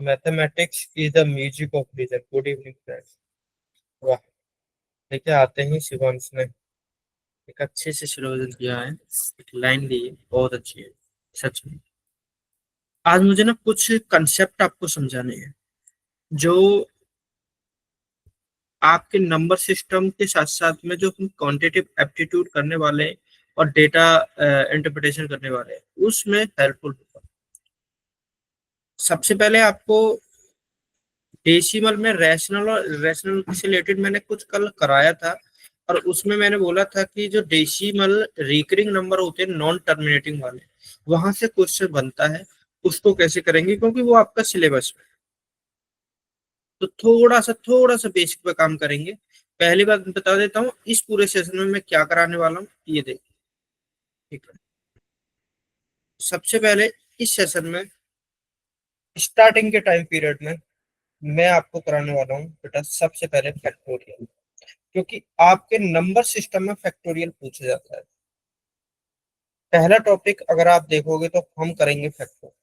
Mathematics is the music of reason. Good evening friends. वाह, देखिए आते ही शिवांश ने एक अच्छे से स्लोगन दिया है, एक लाइन दी है, बहुत अच्छी है सच में। आज मुझे ना कुछ कंसेप्ट आपको समझाने हैं जो आपके नंबर सिस्टम के साथ साथ में जो हम क्वांटिटेटिव एप्टीट्यूड करने वाले हैं और डेटा इंटरप्रिटेशन करने वाले हैं उसमें हेल्पफुल होगा। सबसे पहले आपको डेसिमल में रैशनल और रैशनल से रिलेटेड मैंने कुछ कल कराया था, और उसमें मैंने बोला था कि जो डेसिमल रिकरिंग नंबर होते हैं नॉन टर्मिनेटिंग वाले, वहां से क्वेश्चन बनता है। उसको कैसे करेंगे, क्योंकि वो आपका सिलेबस में। तो थोड़ा सा बेसिक पे काम करेंगे। पहली बात बता देता हूँ, इस पूरे सेशन में मैं क्या कराने वाला हूँ ये देखिए। ठीक है, सबसे पहले इस सेशन में स्टार्टिंग के टाइम पीरियड में मैं आपको कराने वाला हूँ बेटा सबसे पहले फैक्टोरियल। क्योंकि आपके नंबर सिस्टम में फैक्टोरियल पूछा जाता है। पहला टॉपिक अगर आप देखोगे तो हम करेंगे फैक्टोरियल।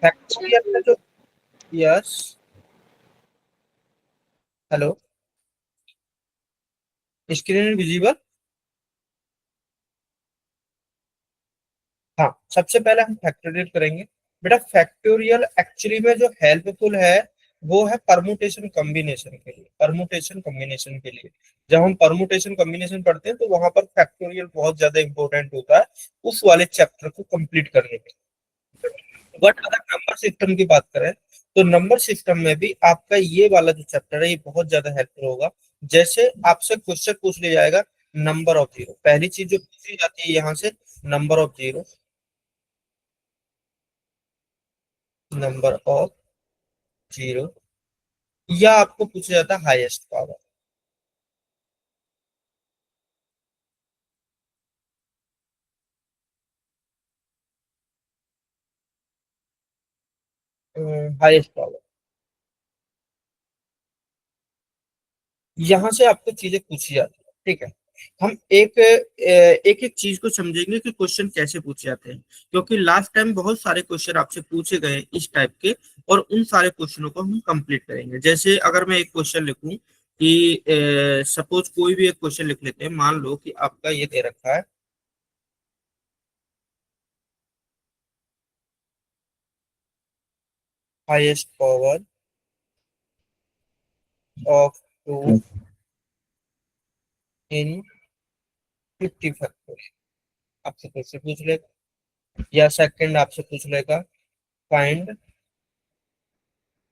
फैक्टोरियल में जो, यस, हेलो, स्क्रीन विजिबल। हाँ, सबसे पहले हम फैक्टोरियल करेंगे। बेटा फैक्टोरियल एक्चुअली में जो हेल्पफुल है वो है परमुटेशन कॉम्बिनेशन के लिए। परमुटेशन कॉम्बिनेशन के लिए जब हम परमुटेशन कॉम्बिनेशन पढ़ते हैं तो वहां पर फैक्टोरियल बहुत ज्यादा इंपॉर्टेंट होता है उस वाले चैप्टर को कंप्लीट करने के लिए। बट अगर नंबर सिस्टम की बात करें तो नंबर सिस्टम में भी आपका ये वाला जो चैप्टर है ये बहुत ज्यादा हेल्पफुल होगा। जैसे आपसे क्वेश्चन पूछ लिया जाएगा नंबर ऑफ जीरो, पहली चीज जो पूछी जाती है यहाँ से number of zero, number of zero, या आपको पूछा जाता है हाईएस्ट पावर। हाईएस्ट पावर, यहाँ से आपको चीजें पूछी जाती है। ठीक है, हम एक एक चीज को समझेंगे कि क्वेश्चन कैसे पूछे जाते हैं, क्योंकि लास्ट टाइम बहुत सारे क्वेश्चन आपसे पूछे गए इस टाइप के, और उन सारे क्वेश्चनों को हम कंप्लीट करेंगे। जैसे अगर मैं एक क्वेश्चन लिखूं कि सपोज कोई भी एक क्वेश्चन लिख लेते हैं, मान लो कि आपका ये दे रखा है highest power of two in 50 factorial. आपसे क्वेश्चन पूछ लेगा, या सेकंड आपसे पूछ लेगा find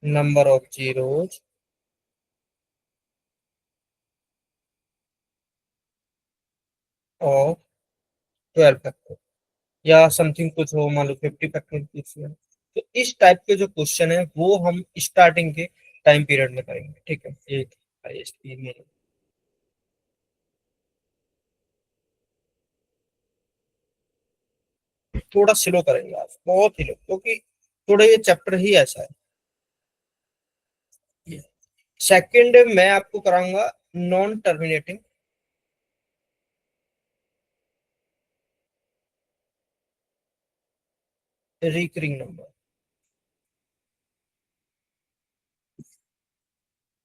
number of zeros of 12 factor, या समथिंग कुछ हो, मान लो 50 फैक्टर पूछ लिया। तो इस टाइप के जो क्वेश्चन है वो हम स्टार्टिंग के टाइम पीरियड में करेंगे। ठीक है, एक ISP में थोड़ा स्लो करेंगे आज, बहुत ही लो, क्योंकि थोड़ा ये चैप्टर ही ऐसा है। सेकंड मैं आपको कराऊंगा नॉन टर्मिनेटिंग रिकरिंग नंबर।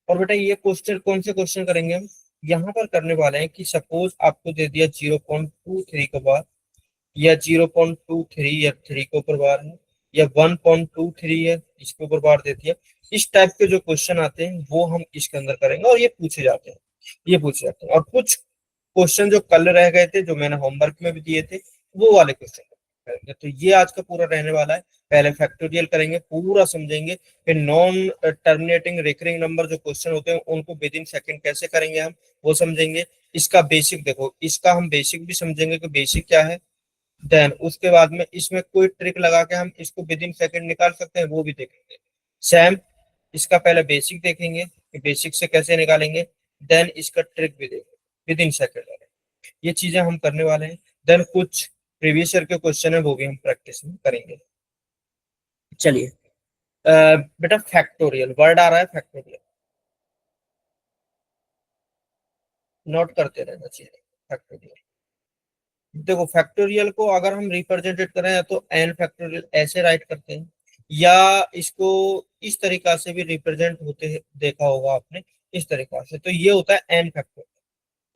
और बेटा ये क्वेश्चन कौन से क्वेश्चन करेंगे हम, यहाँ पर करने वाले हैं कि सपोज आपको दे दिया 0.23 के बाद, या 0.23 या थ्री के ऊपर बार है, या 1.23 है इसके ऊपर बार देती है। इस टाइप के जो क्वेश्चन आते हैं वो हम इसके अंदर करेंगे, और ये पूछे जाते हैं, ये पूछे जाते हैं। और कुछ क्वेश्चन जो कल रह गए थे जो मैंने होमवर्क में भी दिए थे वो वाले क्वेश्चन करेंगे। तो ये आज का पूरा रहने वाला है। पहले फैक्टोरियल करेंगे, पूरा समझेंगे, फिर नॉन टर्मिनेटिंग रिकरिंग नंबर जो क्वेश्चन होते हैं उनको विद इन सेकंड कैसे करेंगे हम वो समझेंगे। इसका बेसिक देखो, इसका हम बेसिक भी समझेंगे कि बेसिक क्या है। देन उसके बाद में इसमें कोई ट्रिक लगा के हम इसको विद इन सेकंड निकाल सकते हैं वो भी देखेंगे। सेम, इसका पहले बेसिक देखेंगे कि बेसिक से कैसे निकालेंगे, देन इसका ट्रिक भी देखेंगे विद इन सेकंड। ये चीजें हम करने वाले हैं। देन कुछ प्रीवियस ईयर के क्वेश्चन है वो भी हम प्रैक्टिस में करेंगे। चलिए, बेटा फैक्टोरियल वर्ड आ रहा है फैक्टोरियल, नोट करते रहना चाहिए फैक्टोरियल। देखो फैक्टोरियल को अगर हम रिप्रेजेंटेड करें या तो एन फैक्टोरियल ऐसे राइट करते हैं, या इसको इस तरीका से भी रिप्रेजेंट होते देखा होगा आपने, इस तरीका से, तो ये होता है एन फैक्टोरियल।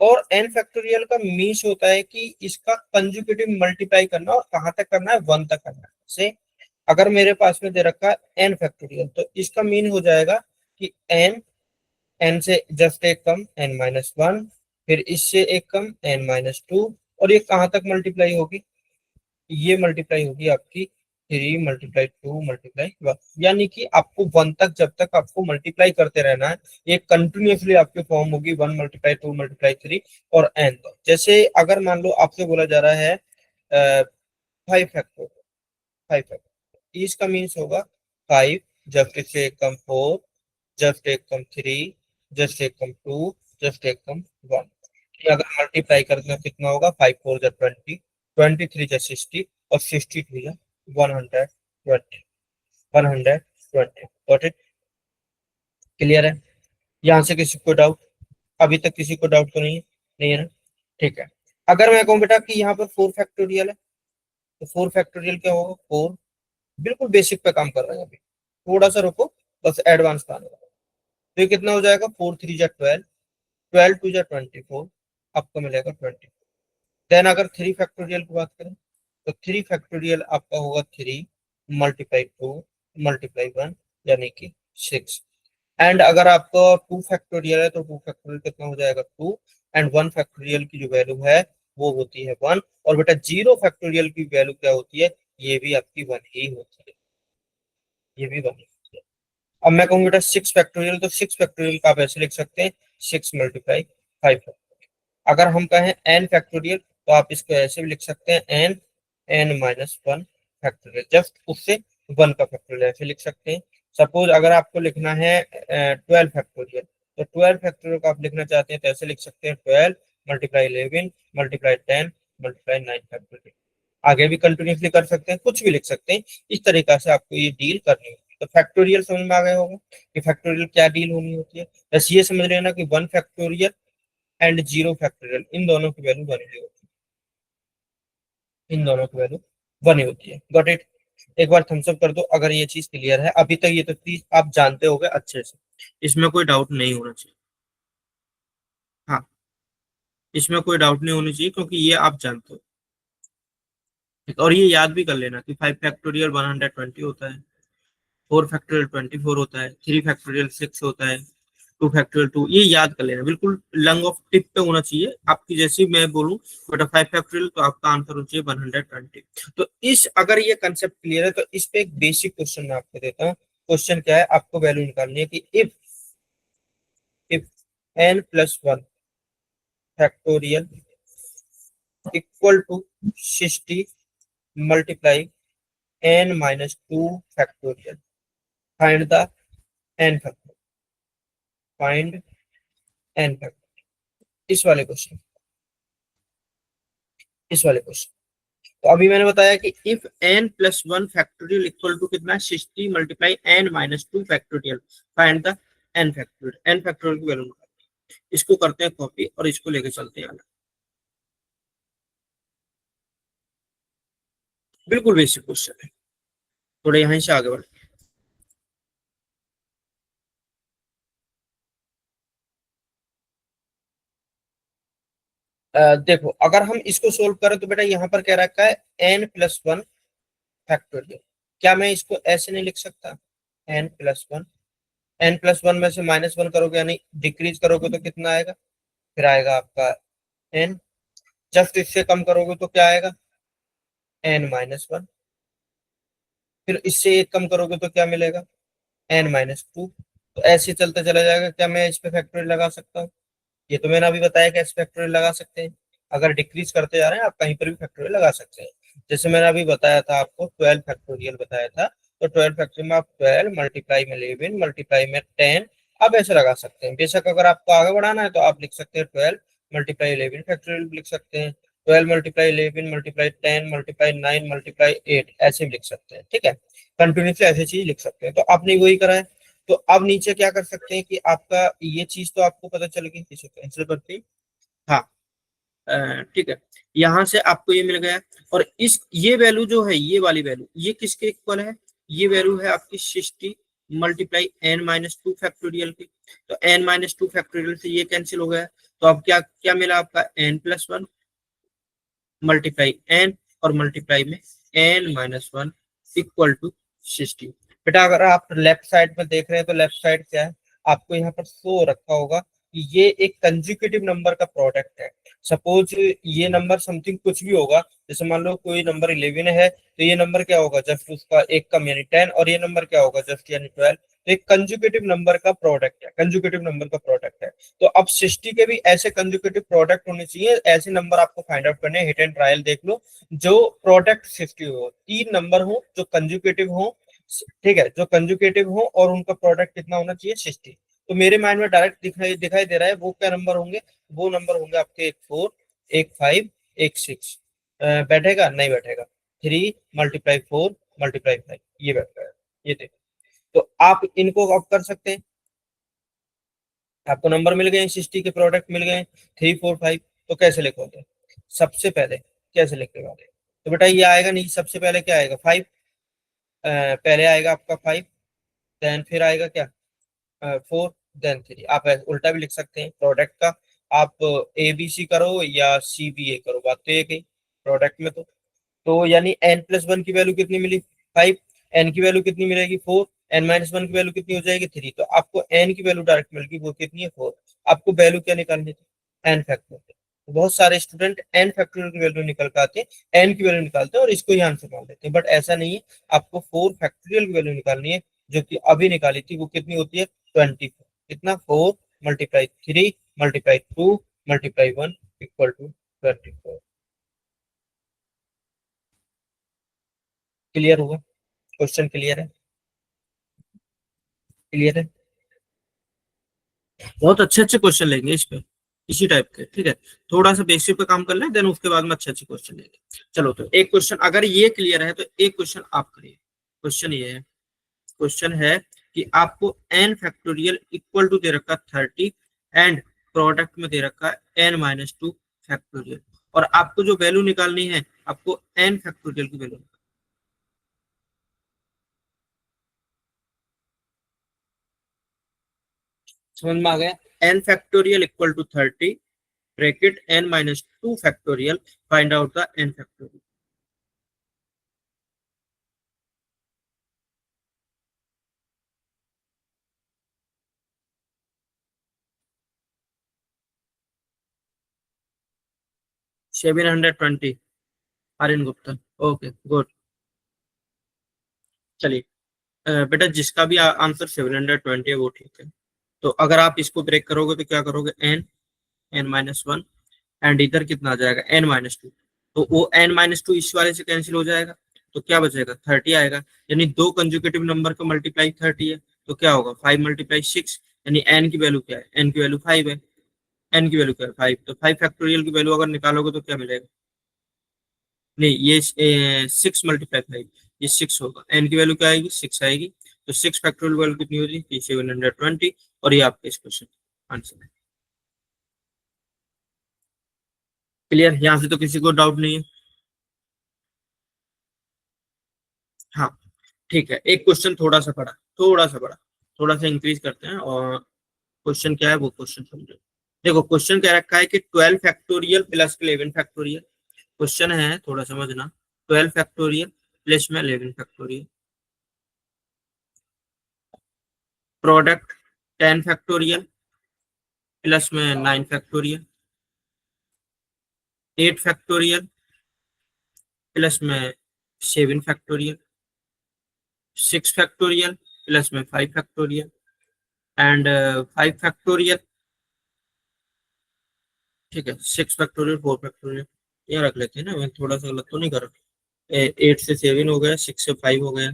और एन फैक्टोरियल का मीन्स होता है कि इसका कंजुगेटिव मल्टीप्लाई करना, और कहाँ तक करना है, वन तक करना है। से अगर मेरे पास में दे रखा है एन फैक्टोरियल, तो इसका मीन हो जाएगा कि एन, एन से जस्ट एक कम एन माइनस वन, फिर इससे एक कम एन माइनस टू, और ये कहाँ तक मल्टीप्लाई होगी, ये मल्टीप्लाई होगी आपकी 3 × 2 × 1, यानी कि आपको वन तक जब तक आपको मल्टीप्लाई करते रहना है, ये कंटिन्यूसली आपकी फॉर्म होगी 1 × 2 × 3 और एन तक। जैसे अगर मान लो आपसे बोला जा रहा है 5 फैक्टर, 5 फैक्टर, इसका मीन्स होगा 5, जस्ट इससे एक कम 4, जस्ट एक कम 3, जस्ट एक कम 2, जस्ट एक कम 1। अगर मल्टीप्लाई करते हैं कितना होगा, 5 4 × 20, 23 × 60, और 62 × 120, 120। Got it? क्लियर है? यहाँ से किसी को डाउट? अभी तक किसी को डाउट तो नहीं है? नहीं है ना? ठीक है। अगर मैं कहूँ बेटा कि यहाँ पर 4 फैक्टोरियल है, तो 4 फैक्टोरियल क्या होगा, 4, बिल्कुल बेसिक पे काम कर रहे हैं अभी, थोड़ा सा रुको, बस एडवांस का आने वाला है। तो ये कितना हो जाएगा, 4 3 × 12, 12 2 × 24, आपको मिलेगा 20। देन अगर 3 फैक्टोरियल की बात करें, तो 3 फैक्टोरियल आपका होगा 3 × 2 × 1, यानी कि 6। एंड अगर आपका 2 फैक्टोरियल है, तो 2 फैक्टोरियल कितना हो जाएगा, 2, एंड 1 फैक्टोरियल की जो वैल्यू है वो होती है 1। और बेटा 0 फैक्टोरियल की वैल्यू क्या होती है, ये भी आपकी 1 ही होती है, ये भी 1 ही होती है। अब मैं कहूँ बेटा 6 फैक्टोरियल, तो 6 फैक्टोरियल का आप ऐसे लिख सकते हैं, 6 × 5। अगर हम कहें एन फैक्टोरियल, तो आप इसको ऐसे भी लिख सकते हैं, एन, n - 1 फैक्टोरियल, जस्ट उससे 1 का फैक्टोरियल ऐसे लिख सकते हैं। सपोज अगर आपको लिखना है 12 फैक्टोरियल, तो 12 फैक्टोरियल का आप लिखना चाहते हैं तो ऐसे लिख सकते हैं, 12 × 11 × 10 × 9 फैक्टोरियल। आगे भी कंटिन्यूसली कर सकते हैं, कुछ भी लिख सकते हैं, इस तरीका से आपको ये डील करनी होगी। तो फैक्टोरियल समझ में आ गया होगा कि फैक्टोरियल क्या डील होनी होती है। बस ये समझ लेना कि 1 फैक्टोरियल एंड 0 फैक्टोरियल, इन दोनों की वैल्यू बनी होती है, इन दोनों की वैल्यू बनी होती है। Got it? एक बार थम्स अप कर दो अगर ये चीज क्लियर है। अभी तक ये तो चीज आप जानते होगे अच्छे से, इसमें कोई डाउट नहीं होना चाहिए। हाँ, इसमें कोई डाउट नहीं होनी चाहिए, क्योंकि ये आप जानते हो। और ये याद भी कर लेना कि 5 फैक्टोरियल 120 होता है, 4 फैक्टोरियल 24 होता है, 3 फैक्टोरियल 6 होता है, 2 फैक्टोरियल 2, ये याद कर लेना, बिल्कुल लंग ऑफ टिप पे होना चाहिए आपकी। जैसे मैं बोलूं बेटा 5 फैक्टोरियल, तो आपका आंसर हो चाहिए 120। तो इस अगर ये कंसेप्ट क्लियर है, तो इस पे एक बेसिक क्वेश्चन मैं आपको देता हूँ। क्वेश्चन क्या है, आपको वैल्यू निकालनी है कि if n+1 factorial equal to 60 multiply n - 2 factorial, find the n factor, find n factor. इस वाले क्वेश्चन, इस वाले क्वेश्चन, तो अभी मैंने बताया कि if n+1 factorial equal to कितना है, 60 multiply n - 2 factorial, find the n factorial, n factorial की वैल्यू निकालते हैं। इसको करते हैं कॉपी और इसको लेके चलते हैं आगे। बिल्कुल बेसिक क्वेश्चन है, थोड़ा यहीं से आगे बढ़। देखो अगर हम इसको सोल्व करें, तो बेटा यहाँ पर कह रखा है n+1 फैक्टोरियल। क्या मैं इसको ऐसे नहीं लिख सकता, n+1, n+1 में से -1 करोगे यानी डिक्रीज करोगे तो कितना आएगा, फिर आएगा आपका n, जस्ट इससे कम करोगे तो क्या आएगा, n - 1, फिर इससे एक कम करोगे तो क्या मिलेगा, n - 2। तो ऐसे चलते चला जाएगा। क्या मैं इस पे फैक्टोरियल लगा सकता हूँ? ये तो मैंने अभी बताया कि ऐसे फैक्टोरियल लगा सकते हैं। अगर डिक्रीज करते जा रहे हैं, आप कहीं पर भी फैक्टोरियल लगा सकते हैं। जैसे मैंने अभी बताया था आपको, 12 फैक्टोरियल बताया था, तो 12 फैक्टोरियल में आप 12 मल्टीप्लाई में 11 मल्टीप्लाई में 10, आप ऐसे लगा सकते हैं। बेशक अगर आपको आगे बढ़ाना है तो आप लिख सकते हैं 12 × 11 फैक्टोरियल भी लिख सकते हैं, 12 × 11 मल्टीप्लाई 10 मल्टीप्लाई 9 मल्टीप्लाई 8, ऐसे भी लिख सकते हैं। ठीक है, कंटिन्यूसली ऐसी चीज लिख सकते हैं। तो आपने वही करा है। तो अब नीचे क्या कर सकते हैं कि आपका ये चीज तो आपको पता चल गई, इसे कैंसिल करते हैं। हाँ, ठीक है। यहाँ से आपको ये मिल गया। और इस ये वैल्यू जो है, ये वाली वैल्यू, ये किसके इक्वल है? ये वैल्यू है आपकी 60 मल्टीप्लाई n-2 फैक्टोरियल की। तो n-2 फैक्टोरियल से ये कैंसिल हो गया। तो अब क्या क्या मिला आपका? n+1 मल्टीप्लाई n और मल्टीप्लाई में n-1 इक्वल टू 60। बेटा अगर आप लेफ्ट साइड में देख रहे हैं तो लेफ्ट साइड क्या है? आपको यहाँ पर शो रखा होगा कि ये एक कंज्यूकेटिव नंबर का प्रोडक्ट है। सपोज ये नंबर समथिंग कुछ भी होगा, जैसे मान लो कोई नंबर 11 है, तो ये नंबर क्या होगा? जस्ट उसका एक कम यानी 10, और ये नंबर क्या होगा? जस्ट यानी 12। तो एक कंज्यूकेटिव नंबर का प्रोडक्ट है, कंज्यूकेटिव नंबर का प्रोडक्ट है। तो अब 60 के भी ऐसे कंज्यूकेटिव प्रोडक्ट होने चाहिए, ऐसे नंबर आपको फाइंड आउट करने, हिट एंड ट्रायल देख लो। जो प्रोडक्ट 60 हो, तीन नंबर हो जो कंज्यूकेटिव हो, ठीक है, जो कंजुकेटिव हो और उनका प्रोडक्ट कितना होना चाहिए? 60। तो मेरे माइंड में डायरेक्ट दिखाई दिखाई दे रहा है वो क्या नंबर होंगे? वो नंबर होंगे आपके एक 4, एक 5, एक 6। बैठेगा? नहीं बैठेगा। 3 मल्टीप्लाई 4 मल्टीप्लाई 5, ये बैठेगा। ये देखो, तो आप इनको आप कर सकते हैं। आपको नंबर मिल गए, 60 के प्रोडक्ट मिल गए 3, 4, 5। तो कैसे लिखोगे? सबसे पहले कैसे लिखने वाले? तो बेटा ये आएगा नहीं, सबसे पहले क्या आएगा? 5। पहले आएगा आपका 5, देन फिर आएगा क्या? 4, देन 3। आप उल्टा भी लिख सकते हैं प्रोडक्ट का। आप ABC करो या CBA करो, बात तो एक ही प्रोडक्ट में। तो यानी n+1 की वैल्यू कितनी मिली? 5। n की वैल्यू कितनी मिलेगी? 4। n-1 की वैल्यू कितनी हो जाएगी? 3। तो आपको n की वैल्यू डायरेक्ट मिल गई, वो कितनी है? 4। आपको वैल्यू क्या निकालनी थी? n factorial. तो बहुत सारे स्टूडेंट n फैक्टोरियल की वैल्यू निकल के आते हैं, n की वैल्यू निकालते हैं और इसको ही आंसर मान लेते हैं, बट ऐसा नहीं है। आपको 4 फैक्टोरियल की वैल्यू निकालनी है, जो कि अभी निकाली थी। वो कितनी होती है? 24। कितना? 4 multiply 3 multiply 2 multiply 1 equal to 24। Clear हुआ? क्वेश्चन क्लियर है? क्लियर है? बहुत अच्छे अच्छे क्वेश्चन लेंगे इस पे, इसी टाइप के, ठीक है। थोड़ा सा बेसिक पे काम कर लें, देन उसके बाद में अच्छे अच्छे क्वेश्चन लेंगे। चलो, तो एक क्वेश्चन अगर ये क्लियर है तो एक क्वेश्चन आप करिए। क्वेश्चन ये है, क्वेश्चन है कि आपको n फैक्टोरियल इक्वल टू दे रखा 30 एंड प्रोडक्ट में दे रखा है n-2 फैक्टोरियल, और आपको जो वैल्यू निकालनी है, आपको n फैक्टोरियल की वैल्यू। समझ में आ गया? n factorial equal to 30 bracket n-2 factorial, find out the n factorial. 720। Aryan Gupta. Okay good. चलिए, बेटा जिसका भी आंसर 720 है वो ठीक है। तो अगर आप इसको ब्रेक करोगे तो क्या करोगे? n-1, एंड इधर कितना आ जाएगा? n-2। तो वो n-2 इस वाले से कैंसिल हो जाएगा, तो क्या बचेगा? 30 आएगा। यानी दो कंजुकेटिव नंबर का मल्टीप्लाई 30 है, तो क्या होगा? 5 मल्टीप्लाई 6। यानी n की वैल्यू क्या है? n की वैल्यू 5 है। n की वैल्यू क्या है? 5। तो 5 फैक्टोरियल की वैल्यू अगर निकालोगे तो क्या मिलेगा? नहीं, ये 6 मल्टीप्लाई 5, ये 6 होगा। एन की वैल्यू क्या आएगी? 6 आएगी। तो 6 फैक्टोरियल वैल्यू कितनी होगी? 720। और ये आपका इस क्वेश्चन आंसर है। क्लियर? यहाँ से तो किसी को डाउट नहीं है? हाँ, ठीक है। एक क्वेश्चन थोड़ा सा बड़ा, थोड़ा सा बड़ा, थोड़ा सा इंक्रीज करते हैं, और क्वेश्चन क्या है वो क्वेश्चन समझो। देखो, क्वेश्चन कह रखा है कि 12 फैक्टोरियल प्लस 11 फैक्टोरियल। क्वेश्चन है, थोड़ा समझना। 12 फैक्टोरियल प्लस में 11 फैक्टोरियल, प्रोडक्ट 10 फैक्टोरियल प्लस में 9 फैक्टोरियल, 8 फैक्टोरियल प्लस में 7 फैक्टोरियल, 6 फैक्टोरियल प्लस में 5 फैक्टोरियल, एंड 5 फैक्टोरियल। ठीक है, 6 फैक्टोरियल, 4 फैक्टोरियल, ये रख लेते हैं ना। मैं थोड़ा सा गलत तो नहीं कर रहा? 8 से 7 हो गया, 6 से 5 हो गया,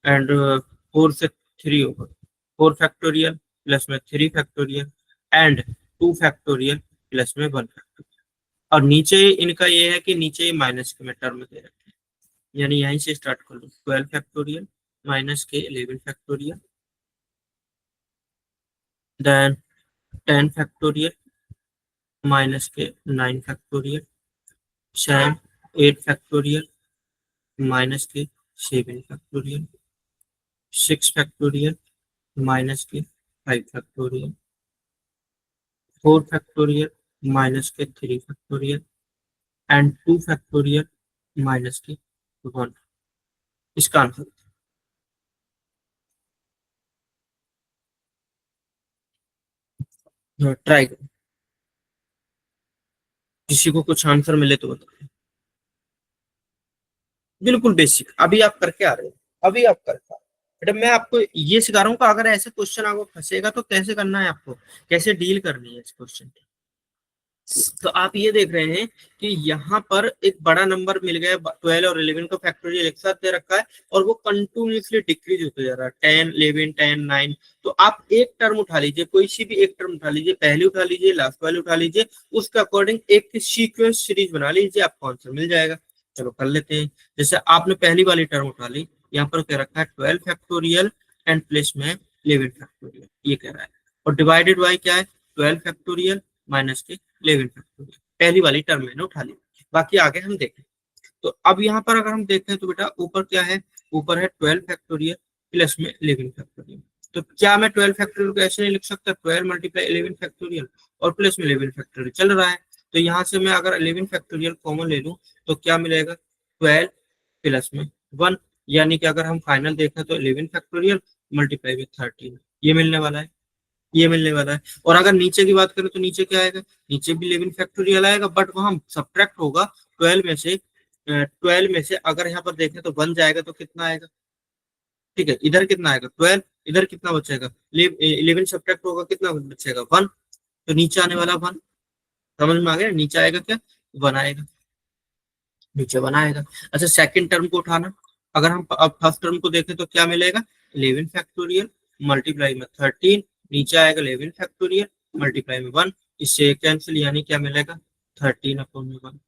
एंड 4 से 3 होगा। 4 फैक्टोरियल प्लस में 3 फैक्टोरियल, एंड 2 फैक्टोरियल प्लस में 1 फैक्टोरियल। और नीचे इनका ये है कि नीचे माइनस के में टर्म दे रखे हैं, यानी यहीं से स्टार्ट कर लो। 12 फैक्टोरियल माइनस के 11 फैक्टोरियल, देन 10 फैक्टोरियल माइनस के 9 फैक्टोरियल, सैम 8 फैक्टोरियल माइनस के 7 फैक्टोरियल, 6 फैक्टोरियल माइनस के 5 फैक्टोरियल, 4 फैक्टोरियल माइनस के 3 फैक्टोरियल एंड 2 फैक्टोरियल माइनस के 1। इसका आंसर ट्राई करो, किसी को कुछ आंसर मिले तो बताओ। बिल्कुल बेसिक, अभी आप करके आ रहे हो, अभी आप करके आ रहे हो। बेटा मैं आपको ये सिखा रहा हूँ कि अगर ऐसे क्वेश्चन आपको फंसेगा तो कैसे करना है, आपको कैसे डील करनी है इस क्वेश्चन। तो आप ये देख रहे हैं कि यहाँ पर एक बड़ा नंबर मिल गया, 12 और 11 का फैक्टोरियल एक साथ दे रखा है और वो कंटिन्यूसली डिक्रीज होते जा रहा है, 10 11 10 9। तो आप एक टर्म उठा लीजिए, कोई सी भी एक टर्म उठा लीजिए, पहली उठा लीजिए, लास्ट वाली उठा लीजिए, उसके अकॉर्डिंग एक सीक्वेंस सीरीज बना लीजिए, आपको आंसर मिल जाएगा। चलो कर लेते हैं। जैसे आपने पहली वाली टर्म उठा ली, यहाँ पर कह रखा है 12 फैक्टोरियल एंड प्लस में 11 फैक्टोरियल, ये कह रहा है। और डिवाइडेड बाई क्या है, 12 फैक्टोरियल माइनस के 11 फैक्टोरियल, पहली वाली टर्म मैंने उठा ली। बाकी आगे हम देखें। तो अब यहाँ पर अगर हम देखें तो बेटा ऊपर क्या है, ऊपर है 12 फैक्टोरियल प्लस में 11 फैक्टोरियल। तो क्या मैं 12 फैक्टोरियल को ऐसे नहीं लिख सकता, 12 मल्टीप्लाई 11 फैक्टोरियल और प्लस में 11 फैक्टोरियल चल रहा है। तो यहाँ से मैं अगर 11 फैक्टोरियल कॉमन ले लूँ तो क्या मिलेगा, 12 प्लस में 1, यानी कि अगर हम फाइनल देखें तो 11 फैक्टोरियल मल्टीप्लाई विथ 13, ये मिलने वाला है, ये मिलने वाला है। और अगर नीचे की बात करें तो नीचे क्या आएगा, नीचे भी 11 फैक्टोरियल आएगा, बट वहां सब्ट्रैक्ट होगा 12 में से। 12 में से अगर यहाँ पर देखें तो 1 जाएगा तो कितना आएगा, ठीक है, इधर कितना आएगा 12, इधर कितना बचेगा 11, सब्ट्रैक्ट होगा कितना बचेगा 1, तो नीचे आने वाला 1। समझ में आ गया, नीचे आएगा क्या, 1 आएगा, नीचे 1 आएगा। अच्छा सेकंड टर्म को उठाना, अगर हम अब फर्स्ट टर्म को देखें तो क्या मिलेगा, 11 फैक्टोरियल मल्टीप्लाई में 13, नीचे आएगा 11 फैक्टोरियल मल्टीप्लाई में 1, इससे कैंसिल, यानी क्या मिलेगा 13 अपॉन में 1।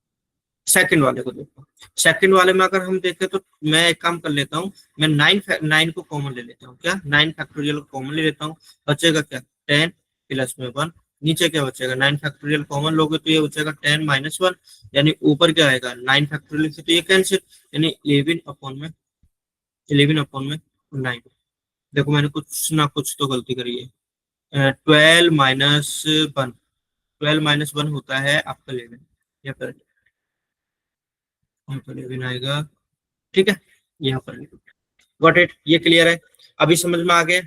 सेकंड वाले को देखो, सेकंड वाले में अगर हम देखें तो मैं एक काम कर लेता हूँ, मैं 9 को कॉमन ले लेता हूँ, क्या 9 फैक्टोरियल को कॉमन ले लेता हूँ, बचेगा क्या 10 प्लस में 1, नीचे क्या बचेगा 9 फैक्टोरियल कॉमन लोगे तो ये बचेगा 10 माइनस 1, यानी ऊपर क्या आएगा 9 फैक्टोरियल से तो ये कैंसिल, यानी 11 अपॉन में 9। देखो मैंने कुछ ना कुछ तो गलती करी है, 12 माइनस 1, 12 माइनस 1 होता है आपका 11, या फिर यहाँ पर 11 आएगा, ठीक है, यहाँ पर गॉट इट, ये क्लियर है, अभी समझ में आ गया,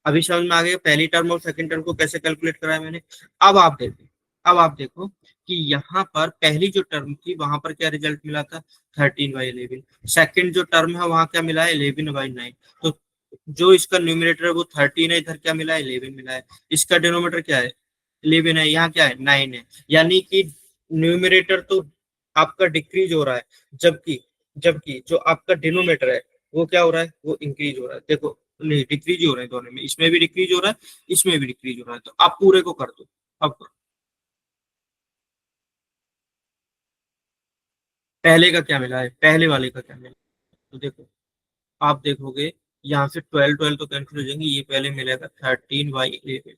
अभी समझ में आ गया पहली टर्म और सेकंड टर्म को कैसे कैलकुलेट करा है मैंने। अब आप देखो, अब आप देखो कि यहाँ पर पहली जो टर्म थी वहां पर क्या रिजल्ट मिला था 13/11, सेकंड जो टर्म है वहां क्या मिला है 11/9। तो जो इसका न्यूमिनेटर है वो 13 है, इधर क्या मिला है 11 मिला है, इसका डिनोमिनेटर क्या है 11 है, यहाँ क्या है 9 है, यानी कि न्यूमिनेटर तो आपका डिक्रीज हो रहा है, जबकि जबकि जो आपका डिनोमिनेटर है वो क्या हो रहा है, वो इंक्रीज हो रहा है। देखो नहीं डिक्रीज ही हो रहा है दोनों में, इसमें भी डिक्रीज हो रहा है, इसमें भी डिक्रीज हो रहा है, तो आप पूरे को कर दो। अब पहले का क्या मिला है, पहले वाले का क्या मिला है? तो देखो आप देखोगे यहाँ से 12 12 तो कैंसिल हो जाएंगे, ये पहले मिलेगा 13/11,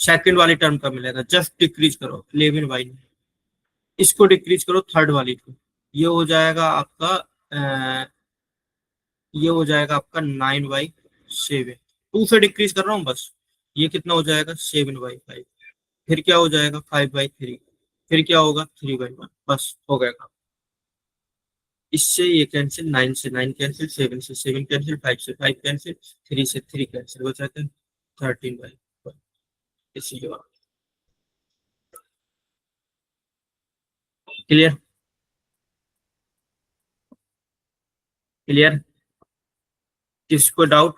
सेकंड वाली टर्म का मिलेगा, जस्ट डिक्रीज करो 11/9, इसको डिक्रीज करो थर्ड वाली को, ये हो जाएगा आपका ये हो जाएगा आपका 9/7, 2 से डिक्रीज कर रहा हूँ बस, ये कितना हो जाएगा 7/5, फिर क्या हो जाएगा 5/3, फिर क्या होगा 3/1, बस हो गया काम। इससे ये कैंसिल, 9 से 9 कैंसिल, 7 से 7 कैंसिल, 5 से 5 कैंसिल, 3 से 3 कैंसिल, हो जाता है 13/1, इसी जवाब। क्लियर, क्लियर, किसी को डाउट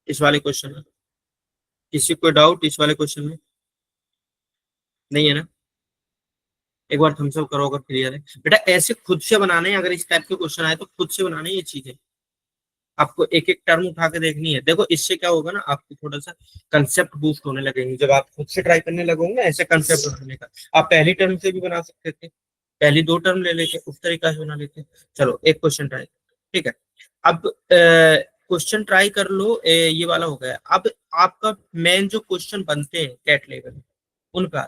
इस वाले क्वेश्चन में, किसी को डाउट इस वाले क्वेश्चन में नहीं है ना, एक बार थम्स अप करो अगर क्लियर है। बेटा ऐसे खुद से बनाने हैं, अगर इस टाइप के क्वेश्चन आए तो खुद से बनाने हैं ये चीजें, आपको एक एक टर्म उठा के देखनी है। देखो इससे क्या होगा ना, आपको थोड़ा सा कंसेप्ट बूस्ट होने लगेंगे, जब आप खुद से ट्राई करने लगोगे ना ऐसे कंसेप्ट बनाने का। आप पहली टर्म से भी बना सकते थे, पहली 2 टर्म ले लेके उस तरीका से बना लेते। चलो एक क्वेश्चन ट्राई, ठीक है। अब क्वेश्चन ट्राई कर लो, ये वाला हो गया। अब आपका मेन जो क्वेश्चन बनते हैं कैट लेवल उनका,